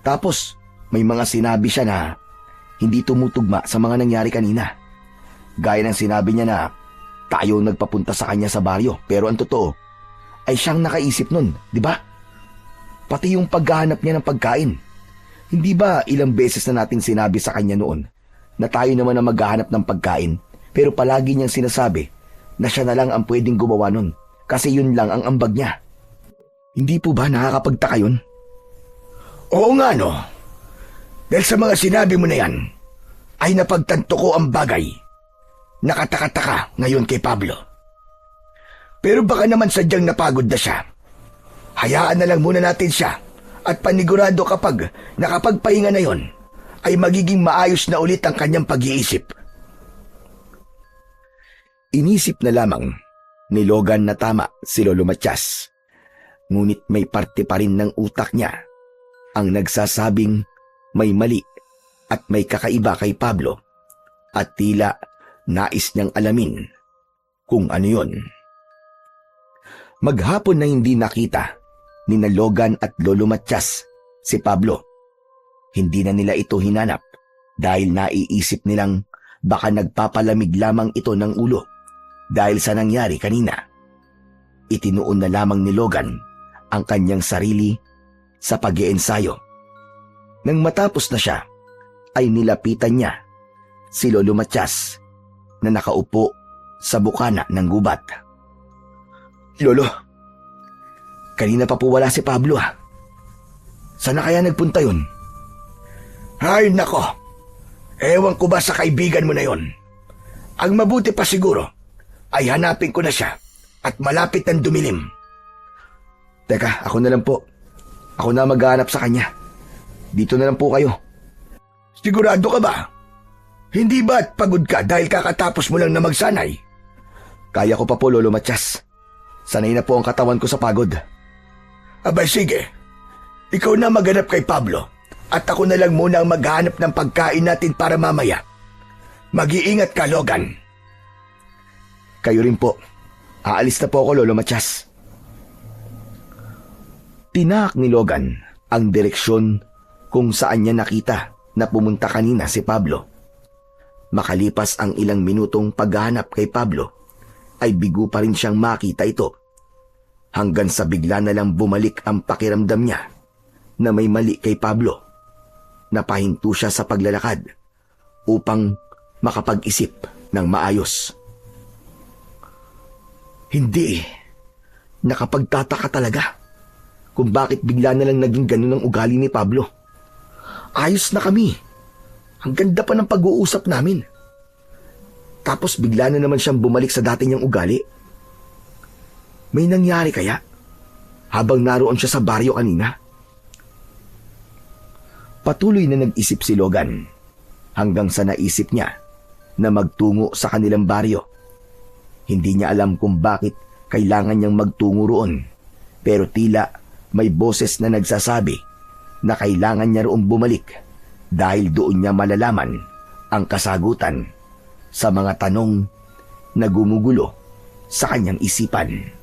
Tapos may mga sinabi siya na hindi tumutugma sa mga nangyari kanina. Gaya ng sinabi niya na tayo nagpapunta sa kanya sa baryo, pero ang totoo ay siyang nakaisip nun, di ba? Pati yung paghahanap niya ng pagkain. Hindi ba ilang beses na natin sinabi sa kanya noon na tayo naman ang maghahanap ng pagkain, pero palagi niyang sinasabi na siya na lang ang pwedeng gumawa nun kasi yun lang ang ambag niya. Hindi po ba nakakapagtaka yun? Oo nga no. Dahil sa mga sinabi mo na yan, ay napagtanto ko ang bagay. Nakataka-taka ngayon kay Pablo. Pero baka naman sadyang napagod na siya. Hayaan na lang muna natin siya at panigurado kapag nakapagpahinga na yon, ay magiging maayos na ulit ang kanyang pag-iisip. Inisip na lamang ni Logan na tama si Lolo Matias. Ngunit may parte pa rin ng utak niya ang nagsasabing may mali at may kakaiba kay Pablo at tila nais niyang alamin kung ano yon. Maghapon na hindi nakita ni na Logan at Lolo Matias si Pablo. Hindi na nila ito hinanap dahil naiisip nilang baka nagpapalamig lamang ito ng ulo dahil sa nangyari kanina. Itinuon na lamang ni Logan ang kanyang sarili sa pag-iensayo. Nang matapos na siya, ay nilapitan niya si Lolo Matias na nakaupo sa bukana ng gubat. Lolo, Kanina pa po wala si Pablo ah. Saan na kaya nagpunta yun? ay nako. Ewan ko ba sa kaibigan mo na yon. Ang mabuti pa siguro ay hanapin ko na siya at malapit ng dumilim. Teka, ako na lang po. Ako na maghahanap sa kanya. Dito na lang po kayo. Sigurado ka ba? Hindi ba't pagod ka dahil kakatapos mo lang na magsanay? Kaya ko pa po, Lolo Matias. Sanay na po ang katawan ko sa pagod. Abay sige, ikaw na maghanap kay Pablo at ako na lang muna ang maghanap ng pagkain natin para mamaya. Mag-iingat ka, Logan. Kayo rin po. Aalis na po ako, Lolo Matias. Tinahak ni Logan ang direksyon kung saan niya nakita na pumunta kanina si Pablo. Makalipas ang ilang minutong paghahanap kay Pablo, ay bigo pa rin siyang makita ito. Hanggang sa bigla na lang bumalik ang pakiramdam niya na may mali kay Pablo. Napahinto siya sa paglalakad upang makapag-isip ng maayos. Hindi. Nakapagtataka talaga kung bakit bigla na lang naging ganun ang ugali ni Pablo. Ayos na kami. Ang ganda pa ng pag-uusap namin. Tapos bigla na naman siyang bumalik sa dati niyang ugali. May nangyari kaya habang naroon siya sa baryo kanina? Patuloy na nag-isip si Logan hanggang sa naisip niya na magtungo sa kanilang baryo. Hindi niya alam kung bakit kailangan niyang magtungo roon, pero tila may boses na nagsasabi na kailangan niya roon bumalik dahil doon niya malalaman ang kasagutan sa mga tanong na gumugulo sa kanyang isipan.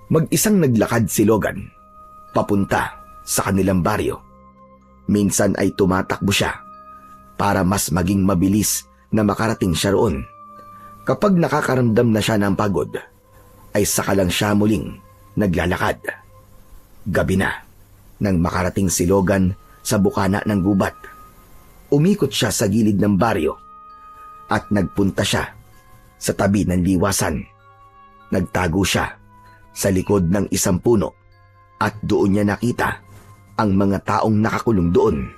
Mag-isang naglakad si Logan papunta sa kanilang baryo. Minsan ay tumatakbo siya para mas maging mabilis na makarating siya roon. Kapag nakakaramdam na siya ng pagod, ay saka lang siya muling naglalakad. Gabi na nang makarating si Logan sa bukana ng gubat. Umikot siya sa gilid ng baryo at nagpunta siya sa tabi ng liwasan. Nagtago siya sa likod ng isang puno at doon niya nakita ang mga taong nakakulong doon.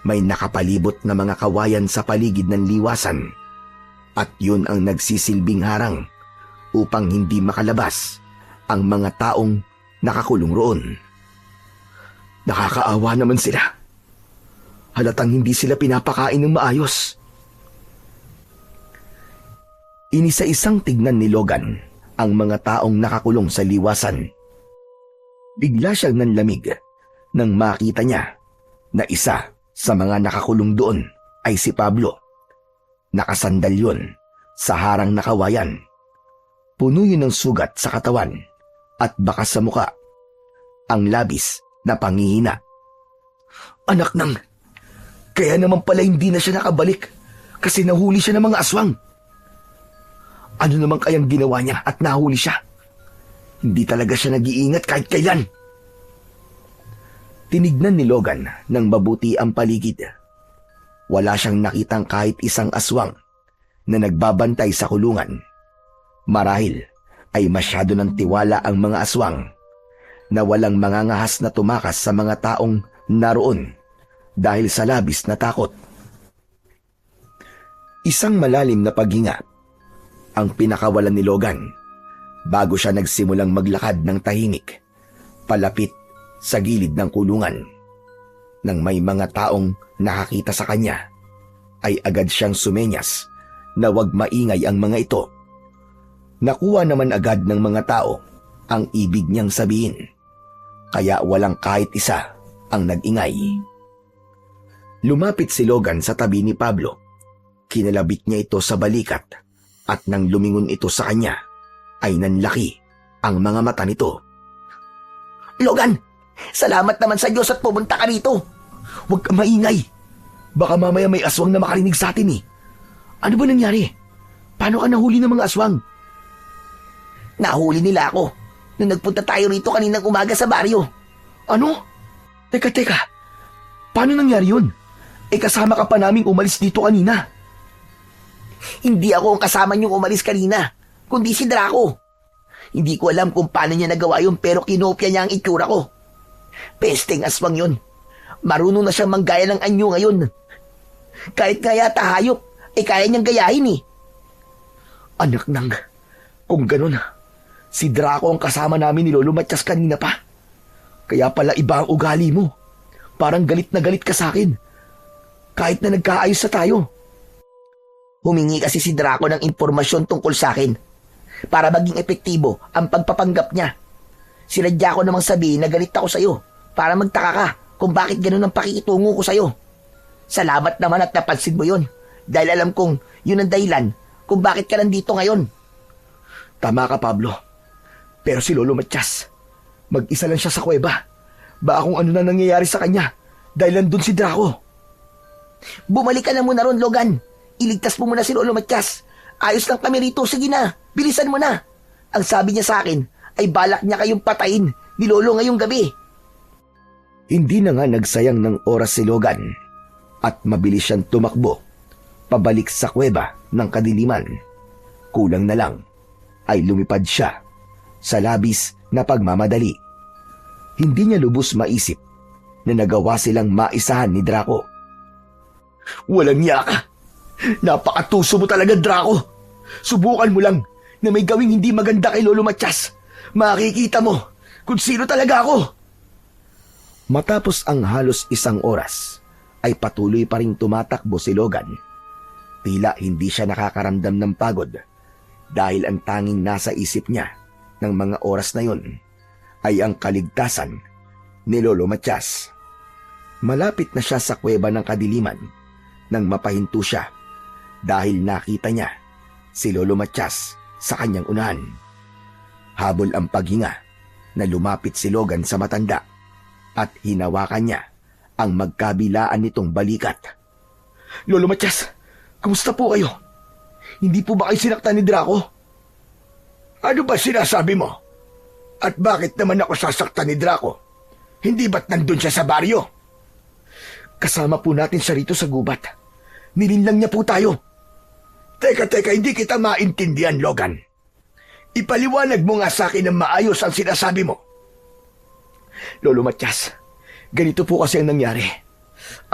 May nakapalibot na mga kawayan sa paligid ng liwasan at yun ang nagsisilbing harang upang hindi makalabas ang mga taong nakakulong roon. Nakakaawa naman sila. Halatang hindi sila pinapakain ng maayos. Inisa-isang tignan ni Logan ang mga taong nakakulong sa liwasan. Bigla siyang nanlamig nang makita niya na isa sa mga nakakulong doon ay si Pablo. Nakasandal yun sa harang na kawayan. Puno yun ng sugat sa katawan at bakas sa muka. Ang labis na panghihina. Anak nang, kaya naman pala hindi na siya nakabalik kasi nahuli siya ng mga aswang. Ano naman kayang ginawa niya at nahuli siya? Hindi talaga siya nag-iingat kahit kailan. Tinignan ni Logan ng mabuti ang paligid. Wala siyang nakitang kahit isang aswang na nagbabantay sa kulungan. Marahil ay masyado ng tiwala ang mga aswang na walang mangangahas na tumakas sa mga taong naroon dahil sa labis na takot. Isang malalim na paghinga ang pinakawalan ni Logan bago siya nagsimulang maglakad ng tahimik palapit sa gilid ng kulungan. Nang may mga taong nakakita sa kanya, ay agad siyang sumenyas na huwag maingay ang mga ito. Nakuha naman agad ng mga tao ang ibig niyang sabihin, kaya walang kahit isa ang nag-ingay. Lumapit si Logan sa tabi ni Pablo. Kinalabit niya ito sa balikat at nang lumingon ito sa kanya, ay nanlaki ang mga mata nito. Logan, salamat naman sa Diyos at pumunta ka rito. Huwag kang maingay. Baka mamaya may aswang na makarinig sa atin eh. Ano ba nangyari? Paano ka nahuli ng mga aswang? Nahuli nila ako nung nagpunta tayo rito kaninang umaga sa baryo. Ano? Teka. Paano nangyari yun? Kasama ka pa naming umalis dito kanina. Hindi ako ang kasama niyong umalis kanina, kundi si Draco. Hindi ko alam kung paano niya nagawa yun pero kinopya niya ang itsura ko. Pesteng aswang yun. Marunong na siyang manggaya ng anyo ngayon. Kahit nga yata hayop, kaya niyang gayahin eh. Anak nang, kung ganun, si Draco ang kasama namin ni Lolo Matias kanina pa. Kaya pala iba ang ugali mo. Parang galit na galit ka sa akin. Kahit na nagkaayos sa tayo. Humingi kasi si Draco ng impormasyon tungkol sa akin para maging epektibo ang pagpapanggap niya. Sinadya ko namang sabihin na galit ako sa'yo para magtaka ka kung bakit ganun ang pakikitungo ko sa'yo. Salamat naman at napansin mo yun dahil alam kong yun ang dahilan kung bakit ka nandito ngayon. Tama ka, Pablo. Pero si Lolo Matias, mag-isa lang siya sa kuweba. Baka kung ano na nangyayari sa kanya dahil nandun si Draco. Bumalik ka na muna ron, Logan. Iligtas mo muna si Lolo Matias. Ayos lang kami rito. Sige na, bilisan mo na. Ang sabi niya sa akin ay balak niya kayong patayin ni Lolo ngayong gabi. Hindi na nga nagsayang ng oras si Logan at mabilis siyang tumakbo pabalik sa kuweba ng kadiliman. Kulang na lang ay lumipad siya sa labis na pagmamadali. Hindi niya lubos maisip na nagawa silang maisahan ni Draco. Walang niya ka! Napakatuso mo talaga, Draco! Subukan mo lang na may gawing hindi maganda kay Lolo Matias. Makikita mo kung sino talaga ako! Matapos ang halos isang oras, ay patuloy pa ring tumatakbo si Logan. Tila hindi siya nakakaramdam ng pagod dahil ang tanging nasa isip niya ng mga oras na yun ay ang kaligtasan ni Lolo Matias. Malapit na siya sa kuweba ng kadiliman nang mapahinto siya dahil nakita niya si Lolo Matias sa kanyang unahan. Habol ang paghinga na lumapit si Logan sa matanda at hinawakan niya ang magkabilaan nitong balikat. Lolo Matias, kamusta po kayo? Hindi po ba kayo sinaktan ni Draco? Ano ba sinasabi mo? At bakit naman ako sasaktan ni Draco? Hindi ba't nandun siya sa baryo? Kasama po natin siya rito sa gubat. Nilinlang niya po tayo. Teka, hindi kita maintindihan, Logan. Ipaliwanag mo nga sa akin ng maayos ang sinasabi mo. Lolo Matias, ganito po kasi ang nangyari.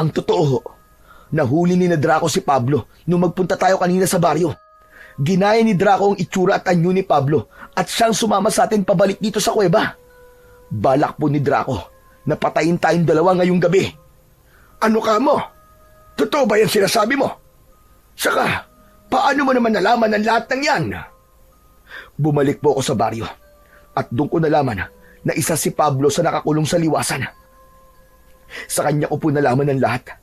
Ang totoo, nahuli ni na Draco si Pablo nung magpunta tayo kanina sa baryo. Ginaya ni Draco ang itsura at anyo ni Pablo at siyang sumama sa atin pabalik dito sa kuweba. Balak po ni Draco na patayin tayong dalawa ngayong gabi. Ano ka mo? Totoo ba yan sinasabi mo? Saka, paano mo naman nalaman ang lahat ng yan? Bumalik po ako sa baryo at doon ko nalaman na isa si Pablo sa nakakulong sa liwasan. Sa kanya ko po nalaman ang lahat.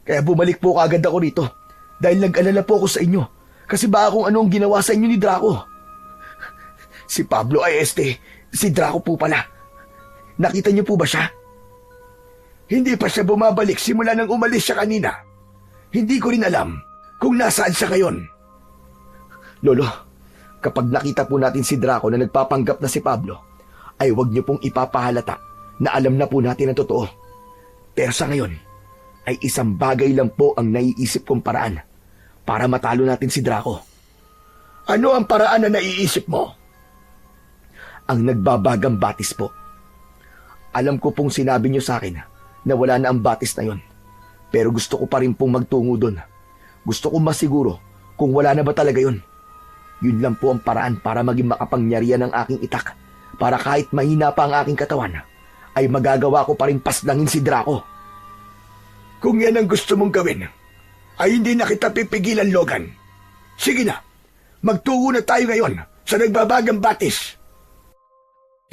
Kaya bumalik po kaagad ako rito dahil nag-alala po ako sa inyo kasi baka kung anong ginawa sa inyo ni Draco. Si Pablo ay si Draco po pala. Nakita niyo po ba siya? Hindi pa siya bumabalik simula nang umalis siya kanina. Hindi ko rin alam kung nasaan siya ngayon. Lolo, kapag nakita po natin si Draco na nagpapanggap na si Pablo, ay huwag niyo pong ipapahalata na alam na po natin ang totoo. Pero sa ngayon, ay isang bagay lang po ang naiisip kong paraan para matalo natin si Draco. Ano ang paraan na naiisip mo? Ang nagbabagang batis po. Alam ko pong sinabi niyo sa akin na wala na ang batis na yon. Pero gusto ko pa rin pong magtungo doon. Gusto ko masiguro kung wala na ba talaga yon. Yun lang po ang paraan para maging makapangyarihan ng aking itak. Para kahit mahina pa ang aking katawan, ay magagawa ko pa rin paslangin si Draco. Kung yan ang gusto mong gawin, ay hindi na kita pipigilan, Logan. Sige na, magtungo na tayo ngayon sa nagbabagang batis.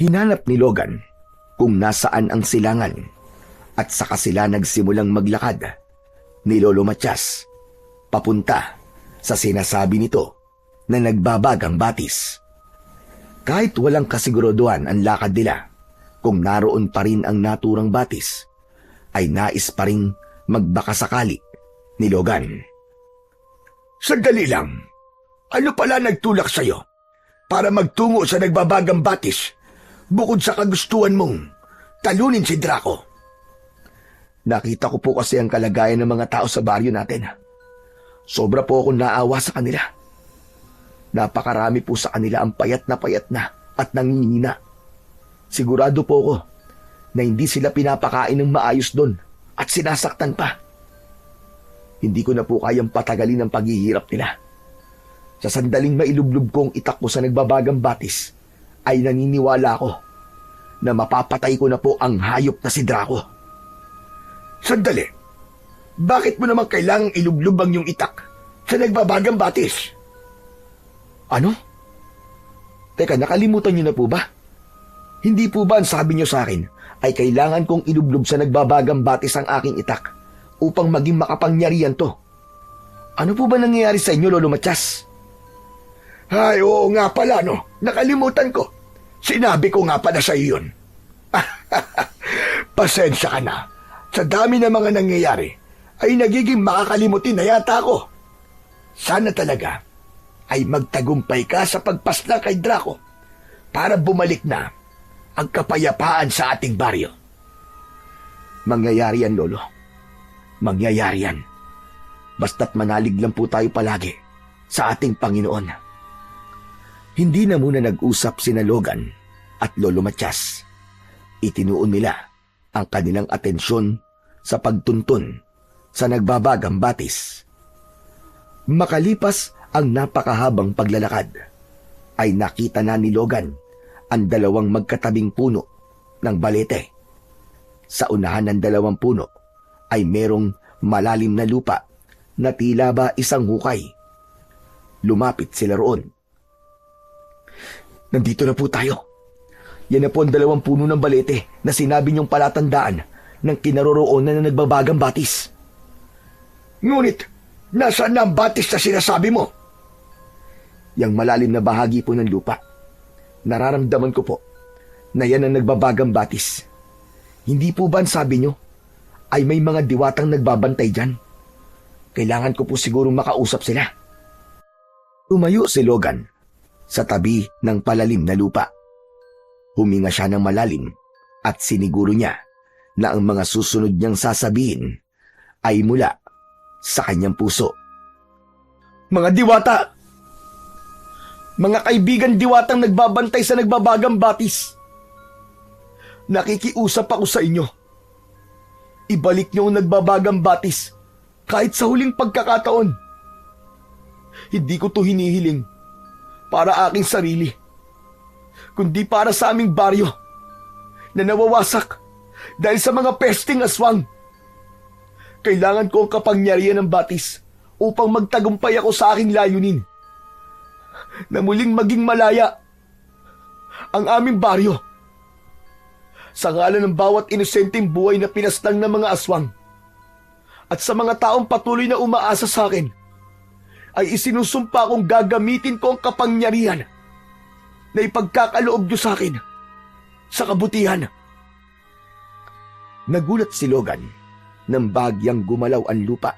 Hinanap ni Logan kung nasaan ang silangan at saka sila nagsimulang maglakad ni Lolo Matias papunta sa sinasabi nito na nagbabagang batis. Kahit walang kasiguraduhan ang lakad nila kung naroon pa rin ang naturang batis, ay nais pa rin magbakasakali ni Logan. Sandali lang, ano pala nagtulak sa'yo para magtungo sa nagbabagang batis bukod sa kagustuhan mong talunin si Draco? Nakita ko po kasi ang kalagayan ng mga tao sa baryo natin. Sobra po akong naawa sa kanila. Napakarami po sa kanila ang payat na at nangingina. Sigurado po ako na hindi sila pinapakain ng maayos doon at sinasaktan pa. Hindi ko na po kayang patagalin ang paghihirap nila. Sa sandaling mailublob kong itakbo sa nagbabagang batis, ay naniniwala ako na mapapatay ko na po ang hayop na si Draco. Sandali, bakit mo naman kailangang ilublob ang iyong itak sa nagbabagang batis? Ano? Teka, nakalimutan niyo na po ba? Hindi po ba ang sabi niyo sa akin ay kailangan kong ilublob sa nagbabagang batis ang aking itak upang maging makapangyarihan to? Ano po ba nangyayari sa inyo, Lolo Matias? Ay, oo nga pala, no. Nakalimutan ko. Sinabi ko nga pala sa iyo yun. Pasensya ka na. Sa dami ng mga nangyayari, ay nagiging makakalimutin na yata ako. Sana talaga ay magtagumpay ka sa pagpaslang kay Draco para bumalik na ang kapayapaan sa ating baryo. Mangyayari yan, Lolo. Mangyayari yan. Basta't manalig lang po tayo palagi sa ating Panginoon. Hindi na muna nag-usap sina Logan at Lolo Matias. Itinuon nila ang kanilang atensyon sa pagtuntun sa nagbabagang batis. Makalipas ang napakahabang paglalakad, ay nakita na ni Logan ang dalawang magkatabing puno ng balete. Sa unahan ng dalawang puno ay merong malalim na lupa na tila ba isang hukay. Lumapit sila roon. Nandito na po tayo. Yan na po ang dalawang puno ng balete na sinabi niyong palatandaan ng kinaroroonan na nagbabagang batis. Ngunit, nasaan na ang batis na sinasabi mo? Yang malalim na bahagi po ng lupa. Nararamdaman ko po na yan ang nagbabagang batis. Hindi po ba ang sabi niyo ay may mga diwatang nagbabantay dyan? Kailangan ko po sigurong makausap sila. Tumayo si Logan sa tabi ng palalim na lupa. Huminga siya ng malalim at siniguro niya na ang mga susunod niyang sasabihin ay mula sa kanyang puso. Mga diwata! Mga kaibigan diwatang nagbabantay sa nagbabagang batis. Nakikiusap ako sa inyo. Ibalik niyo ang nagbabagang batis kahit sa huling pagkakataon. Hindi ko to hinihiling para aking sarili, kundi para sa aming baryo na nawawasak dahil sa mga pesting aswang. Kailangan ko ang kapangyarihan ng batis upang magtagumpay ako sa aking layunin na muling maging malaya ang aming baryo. Sa ngalan ng bawat inosenteng buhay na pinaslang ng mga aswang at sa mga taong patuloy na umaasa sa akin, ay isinusumpa kong gagamitin ko ang kapangyarihan na ipagkakaloob niyo sa akin sa kabutihan. Nagulat si Logan nang bagyang gumalaw ang lupa.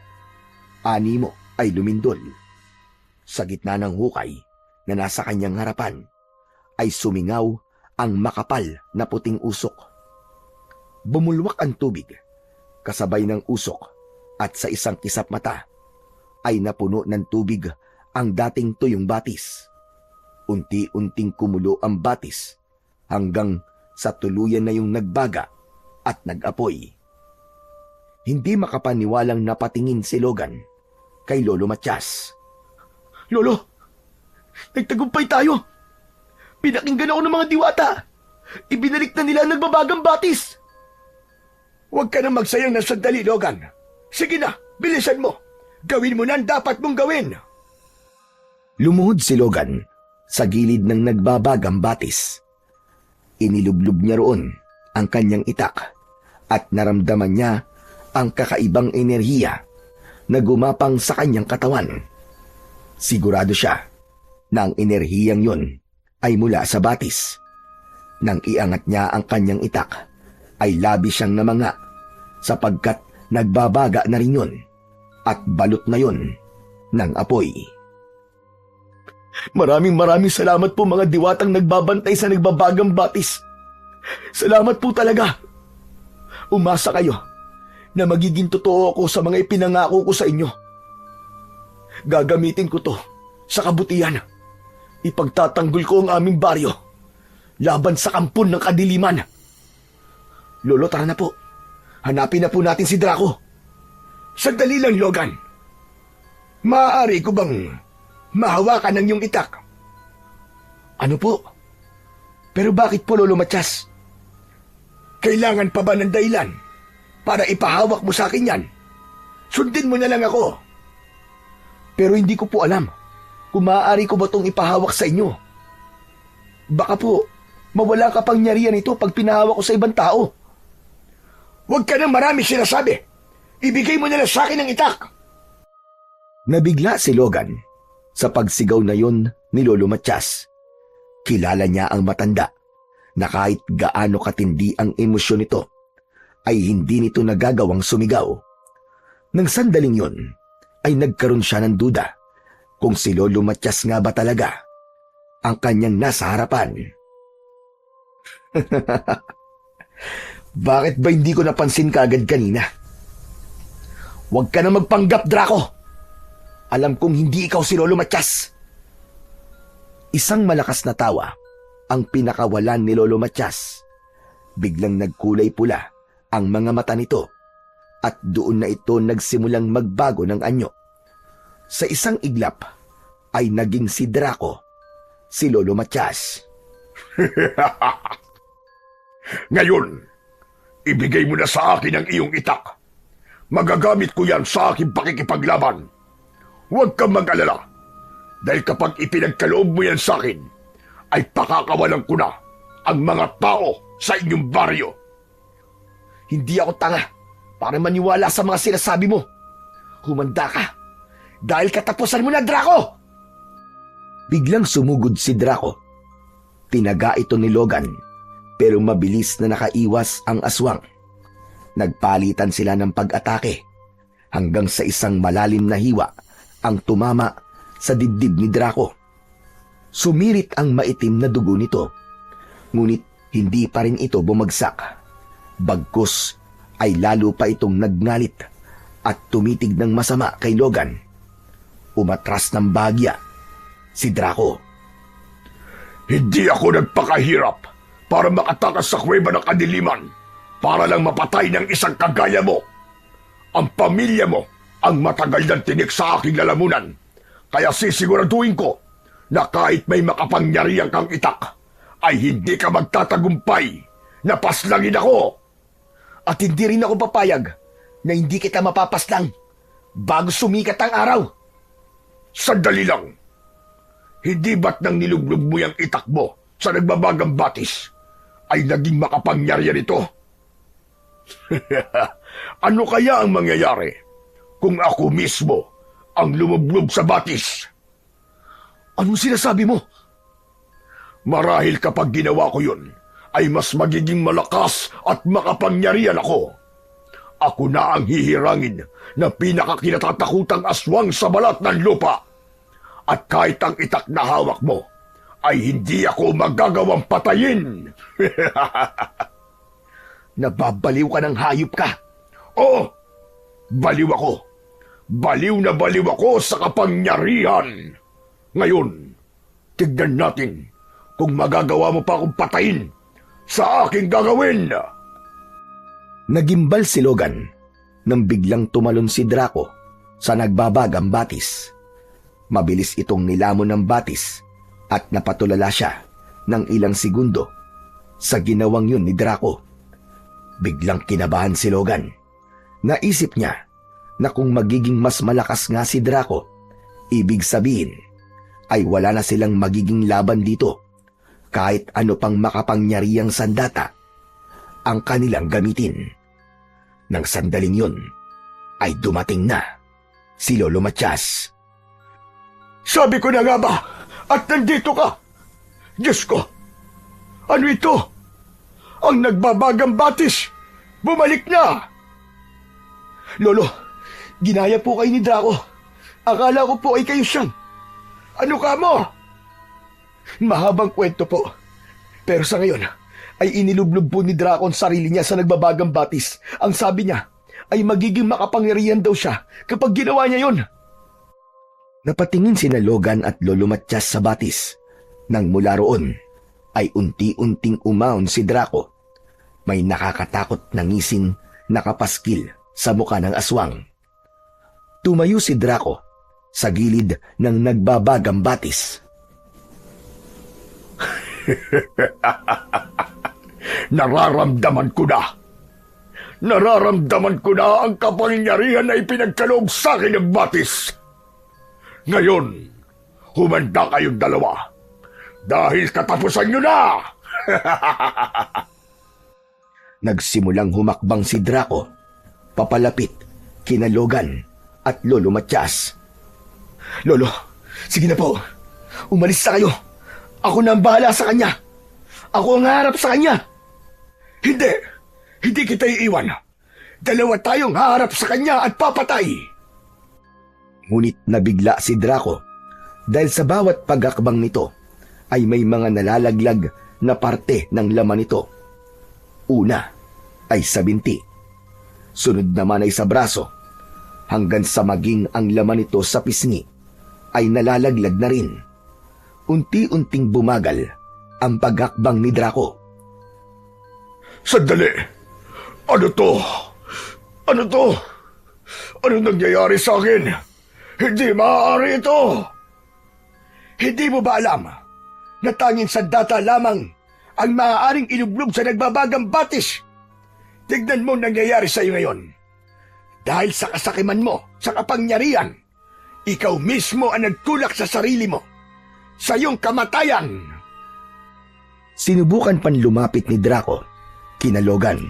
Animo ay lumindol. Sa gitna ng hukay na nasa kanyang harapan ay sumingaw ang makapal na puting usok. Bumulwak ang tubig Kasabay ng usok at sa isang kisap mata ay napuno ng tubig ang dating tuyong batis. Unti-unting kumulo ang batis hanggang sa tuluyan na yung nagbaga at nag-apoy. Hindi makapaniwalang napatingin si Logan kay Lolo Matias. Lolo, nagtagumpay tayo. Pinakinggan ako ng mga diwata. Ibinalik na nila ang nagbabagang batis. Huwag ka na magsayang ng sandali, Logan. Sige na, bilisan mo. Gawin mo na ang dapat mong gawin. Lumuhod si Logan sa gilid ng nagbabagang batis. Inilublob niya roon ang kanyang itak at naramdaman niya ang kakaibang enerhiya na gumapang sa kanyang katawan. Sigurado siya na ang enerhiyang yun ay mula sa batis. Nang iangat niya ang kanyang itak, ay labis siyang namanga sapagkat nagbabaga na rin yun at balot na yun ng apoy. Maraming salamat po mga diwatang nagbabantay sa nagbabagang batis. Salamat po talaga. Umasa kayo na magiging totoo ako sa mga ipinangako ko sa inyo. Gagamitin ko to sa kabutihan. Ipagtatanggol ko ang aming baryo laban sa kampon ng kadiliman. Lolo, tara na po. Hanapin na po natin si Draco. Sandali lang, Logan. Maaari ko bang mahawakan ng iyong itak? Ano po? Pero bakit po, Lolo Matias? Kailangan pa ba ng dahilan para ipahawak mo sa akin yan? Sundin mo na lang ako. Pero hindi ko po alam kung maaari ko ba itong ipahawak sa inyo. Baka po, mawala kapangyarihan ito pag pinahawak ko sa ibang tao. Huwag ka nang marami sinasabi. Ibigay mo na lang sa akin ang itak. Nabigla si Logan sa pagsigaw na yon ni Lolo Matias. Kilala niya ang matanda na kahit gaano katindi ang emosyon nito, ay hindi nito nagagawang sumigaw. Nang sandaling yon, ay nagkaroon siya ng duda kung si Lolo Matias nga ba talaga ang kanyang nasa harapan. Bakit ba hindi ko napansin kaagad kanina? Huwag ka na magpanggap, Draco. Alam kong hindi ikaw si Lolo Matias. Isang malakas na tawa ang pinakawalan ni Lolo Matias. Biglang nagkulay pula ang mga mata nito at doon na ito nagsimulang magbago ng anyo. Sa isang iglap ay naging si Draco, si Lolo Matias. Ngayon, ibigay mo na sa akin ang iyong itak. Magagamit ko yan sa aking pakikipaglaban. Huwag kang mag-alala, dahil kapag ipinagkaloob mo yan sa akin, ay pakakawalan ko na ang mga tao sa inyong baryo. Hindi ako tanga para maniwala sa mga sinasabi mo. Humanda ka, dahil katapusan mo na, Draco! Biglang sumugod si Draco. Tinaga ito ni Logan, pero mabilis na nakaiwas ang aswang. Nagpalitan sila ng pag-atake hanggang sa isang malalim na hiwa ang tumama sa dibdib ni Draco. Sumirit ang maitim na dugo nito, ngunit hindi pa rin ito bumagsak. Bagkus ay lalo pa itong nagngalit at tumitig ng masama kay Logan. Umatras ng bahagya si Draco. Hindi ako nagpakahirap para makatakas sa kuweba ng kadiliman para lang mapatay ng isang kagaya mo. Ang pamilya mo ang matagal ng tinik sa aking lalamunan, kaya sisiguraduhin ko na kahit may makapangyarihan kang itak, ay hindi ka magtatagumpay na paslangin ako. At hindi rin ako papayag na hindi kita mapapaslang bago sumikat ang araw. Sandali lang. Hindi ba't nang nilublob mo yung itak mo sa nagbabagang batis ay naging makapangyarihan ito? Ano kaya ang mangyayari kung ako mismo ang lumublob sa batis? Anong sinasabi mo? Marahil kapag ginawa ko yun, ay mas magiging malakas at makapangyarihan ako. Ako na ang hihirangin na pinakakinatatakutang aswang sa balat ng lupa. At kahit ang itak na hawak mo, ay hindi ako magagawang patayin. Nababaliw ka ng hayop ka. Oo, baliw ako. Baliw na baliw ako sa kapangyarihan. Ngayon, tignan natin kung magagawa mo pa akong patayin sa aking gagawin. Nagimbal si Logan nang biglang tumalon si Draco sa nagbabagang batis. Mabilis itong nilamon ng batis at napatulala siya ng ilang segundo sa ginawang yun ni Draco. Biglang kinabahan si Logan. Naisip niya na kung magiging mas malakas nga si Draco, ibig sabihin ay wala na silang magiging laban dito kahit ano pang makapangyarihang sandata ang kanilang gamitin. Nang sandaling yun, ay dumating na si Lolo Matias. Sabi ko na nga ba, at nandito ka. Diyos ko, ano ito? Ang nagbabagang batis, bumalik na. Lolo, ginaya po kayo ni Draco. Akala ko po ay kayo siyang. Ano ka mo? Mahabang kwento po. Pero sa ngayon, ay inilublob po ni Draco ang sarili niya sa nagbabagang batis. Ang sabi niya, ay magiging makapangyarihan daw siya kapag ginawa niya yon. Napatingin sina Logan at Lolo Matias sa batis. Nang mula roon, ay unti-unting umahon si Draco. May nakakatakot na ngising nakapaskil sa mukha ng aswang. Tumayo si Draco sa gilid ng nagbabagang batis. Nararamdaman ko na. Nararamdaman ko na ang kapangyarihan na ipinagkaloob sa akin ng batis. Ngayon, humanda kayong dalawa. Dahil katapusan nyo na! Nagsimulang humakbang si Draco, papalapit kina Logan at Lolo Matias. Lolo, sige na po. Umalis na kayo. Ako na ang bahala sa kanya. Ako ang harap sa kanya. Hindi! Hindi kita iiwan. Dalawa tayong haharap sa kanya at papatay. Ngunit nabigla si Draco dahil sa bawat pagakbang nito ay may mga nalalaglag na parte ng laman nito. Una ay sa binti. Sunod naman ay sa braso. Hanggang sa maging ang laman nito sa pisngi ay nalalaglag na rin. Unti-unting bumagal ang paghakbang ni Draco. Sandali! Ano to? Ano to? Ano nangyayari sa akin? Hindi maaari ito! Hindi mo ba alam na tanging sandata lamang ang maaaring ilublob sa nagbabagang batis? Tignan mo nangyayari sa iyo ngayon. Dahil sa kasakiman mo, sa kapangyarihan, ikaw mismo ang nagtulak sa sarili mo, sa iyong kamatayan. Sinubukan pan lumapit ni Draco kina Logan,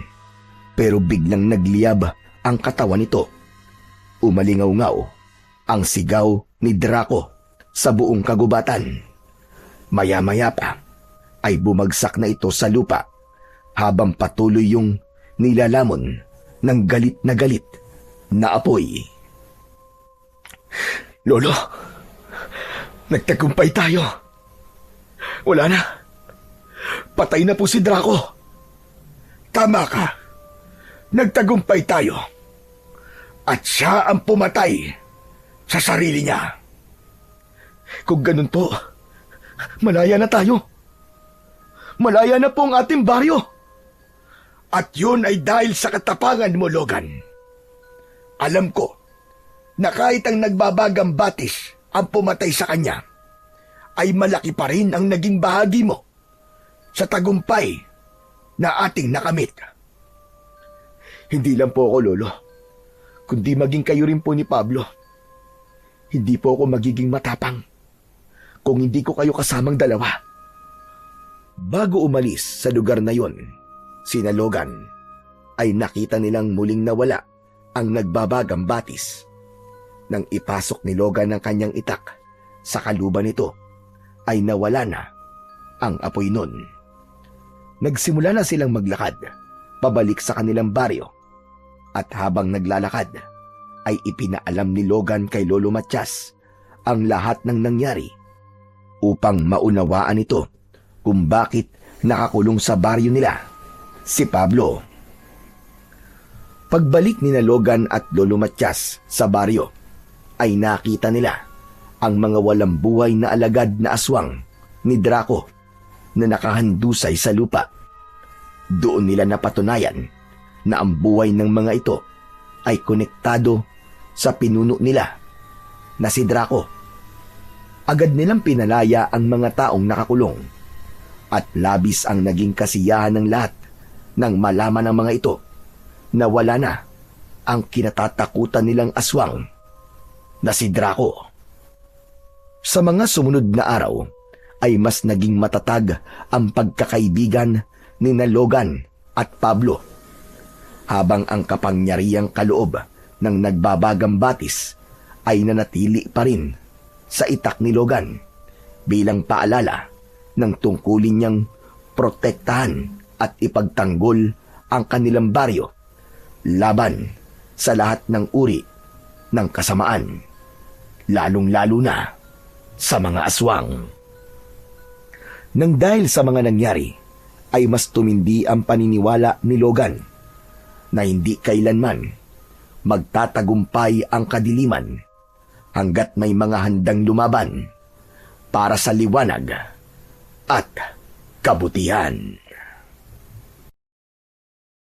pero biglang nagliyab ang katawan nito. Umalingaw-ngaw ang sigaw ni Draco sa buong kagubatan. Maya-maya pa ay bumagsak na ito sa lupa habang patuloy yung nilalamon ng galit na apoy. Lolo, nagtagumpay tayo. Wala na. Patay na po si Draco. Tama ka. Nagtagumpay tayo. At siya ang pumatay sa sarili niya. Kung ganun po, malaya na tayo. Malaya na po ang ating baryo. At yun ay dahil sa katapangan mo, Logan. Alam ko na kahit ang nagbabagang batis ang pumatay sa kanya, ay malaki pa rin ang naging bahagi mo sa tagumpay na ating nakamit. Hindi lang po ako, Lolo, kundi maging kayo rin po ni Pablo. Hindi po ako magiging matapang kung hindi ko kayo kasamang dalawa. Bago umalis sa lugar na yon, sina Logan ay nakita nilang muling nawala ang nagbabagang batis. Nang ipasok ni Logan ang kanyang itak sa kaluban nito, ay nawala na ang apoy nun. Nagsimula na silang maglakad pabalik sa kanilang baryo, at habang naglalakad ay ipinaalam ni Logan kay Lolo Matias ang lahat ng nangyari upang maunawaan ito kung bakit nakakulong sa baryo nila si Pablo. Pagbalik ni Logan at Lolo Matias sa baryo, ay nakita nila ang mga walang buhay na alagad na aswang ni Draco na nakahandusay sa lupa. Doon nila napatunayan na ang buhay ng mga ito ay konektado sa pinuno nila na si Draco. Agad nilang pinalaya ang mga taong nakakulong at labis ang naging kasiyahan ng lahat nang malaman ng mga ito na wala na ang kinatatakutan nilang aswang na si Draco. Sa mga sumunod na araw ay mas naging matatag ang pagkakaibigan ni Logan at Pablo, habang ang kapangyarihang kaloob ng nagbabagang batis ay nanatili pa rin sa itak ni Logan bilang paalala ng tungkulin niyang protektahan at ipagtanggol ang kanilang baryo laban sa lahat ng uri ng kasamaan, lalong-lalo na sa mga aswang. Nang dahil sa mga nangyari, ay mas tumindi ang paniniwala ni Logan na hindi kailanman magtatagumpay ang kadiliman hanggat may mga handang lumaban para sa liwanag at kabutihan.